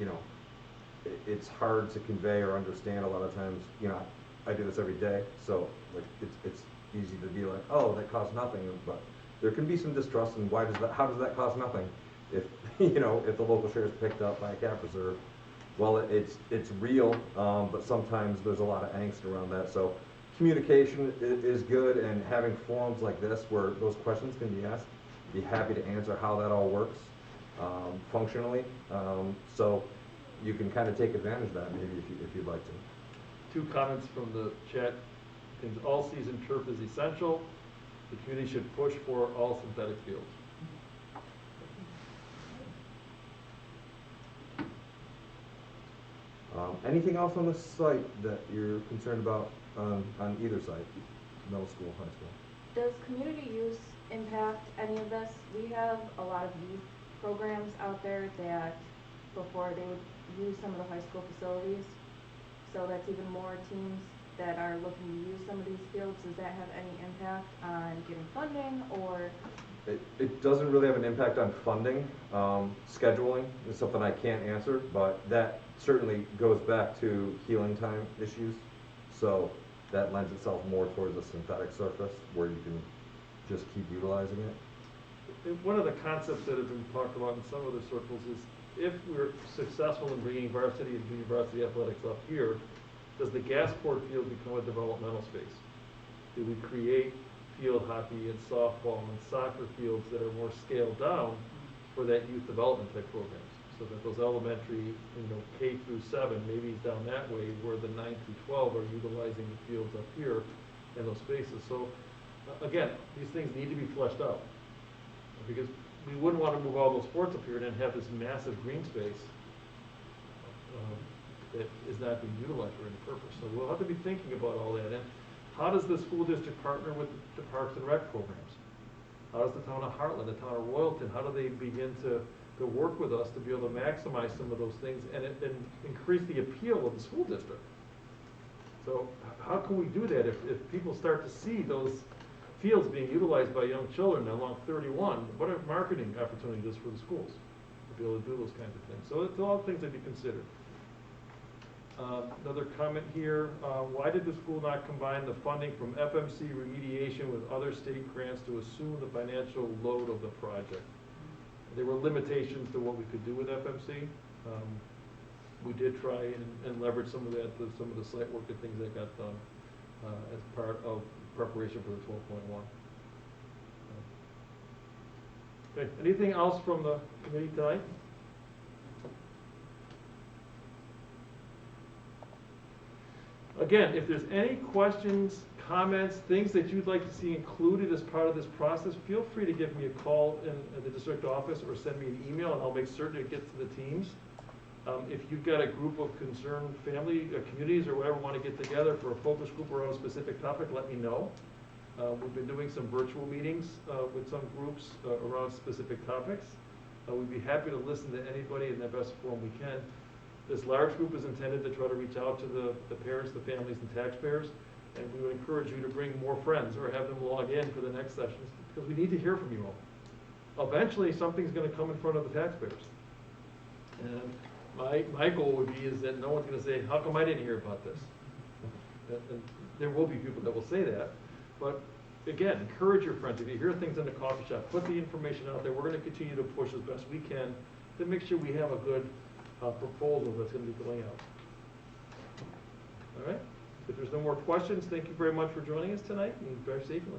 know, it's hard to convey or understand a lot of times. You know, I do this every day, so like it's easy to be like, oh, that costs nothing, but there can be some distrust in how does that cost nothing if you know, if the local share is picked up by a cap reserve. Well, it's real, but sometimes there's a lot of angst around that. So communication is good, and having forums like this where those questions can be asked, be happy to answer how that all works functionally. So you can kind of take advantage of that maybe if you'd like to. 2 comments from the chat. All season turf is essential. The community should push for all synthetic fields. Anything else on this site that you're concerned about on either site, middle school, high school? Does community use impact any of this? We have a lot of youth programs out there that before they would use some of the high school facilities. So that's even more teams that are looking to use some of these fields. Does that have any impact on getting funding or? It doesn't really have an impact on funding. Scheduling is something I can't answer, but that certainly goes back to healing time issues. So that lends itself more towards a synthetic surface where you can just keep utilizing it. One of the concepts that has been talked about in some of the circles is if we're successful in bringing varsity and junior varsity athletics up here, does the Gasport field become a developmental space? Do we create field hockey and softball and soccer fields that are more scaled down for that youth development type programs? So that those elementary, K through 7, maybe down that way, where the 9 through 12 are utilizing the fields up here in those spaces. So again, these things need to be fleshed out because we wouldn't want to move all those sports up here and then have this massive green space that is not being utilized for any purpose. So we'll have to be thinking about all that. And how does the school district partner with the Parks and Rec programs? How does the town of Heartland, the town of Royalton, how do they begin to work with us to be able to maximize some of those things and increase the appeal of the school district? So how can we do that if people start to see those fields being utilized by young children along 31? What are marketing opportunities for the schools to be able to do those kinds of things? So it's all things that be considered. Another comment here, why did the school not combine the funding from FMC remediation with other state grants to assume the financial load of the project? There were limitations to what we could do with FMC. We did try and leverage some of that, some of the site work and things that got done as part of preparation for the 12.1. Okay, anything else from the committee tonight? Again, if there's any questions, comments, things that you'd like to see included as part of this process, feel free to give me a call in the district office or send me an email, and I'll make certain it gets to the teams. If you've got a group of concerned family, communities, or whatever want to get together for a focus group around a specific topic, let me know. We've been doing some virtual meetings with some groups around specific topics. We'd be happy to listen to anybody in the best form we can. This large group is intended to try to reach out to the parents, the families, and taxpayers, and we would encourage you to bring more friends or have them log in for the next sessions, because we need to hear from you all. Eventually, something's going to come in front of the taxpayers. And my goal would be is that no one's going to say, how come I didn't hear about this? And there will be people that will say that, but again, encourage your friends. If you hear things in the coffee shop, put the information out there. We're going to continue to push as best we can to make sure we have a good proposal that's going to be going out. All right? If there's no more questions, thank you very much for joining us tonight, and drive safely.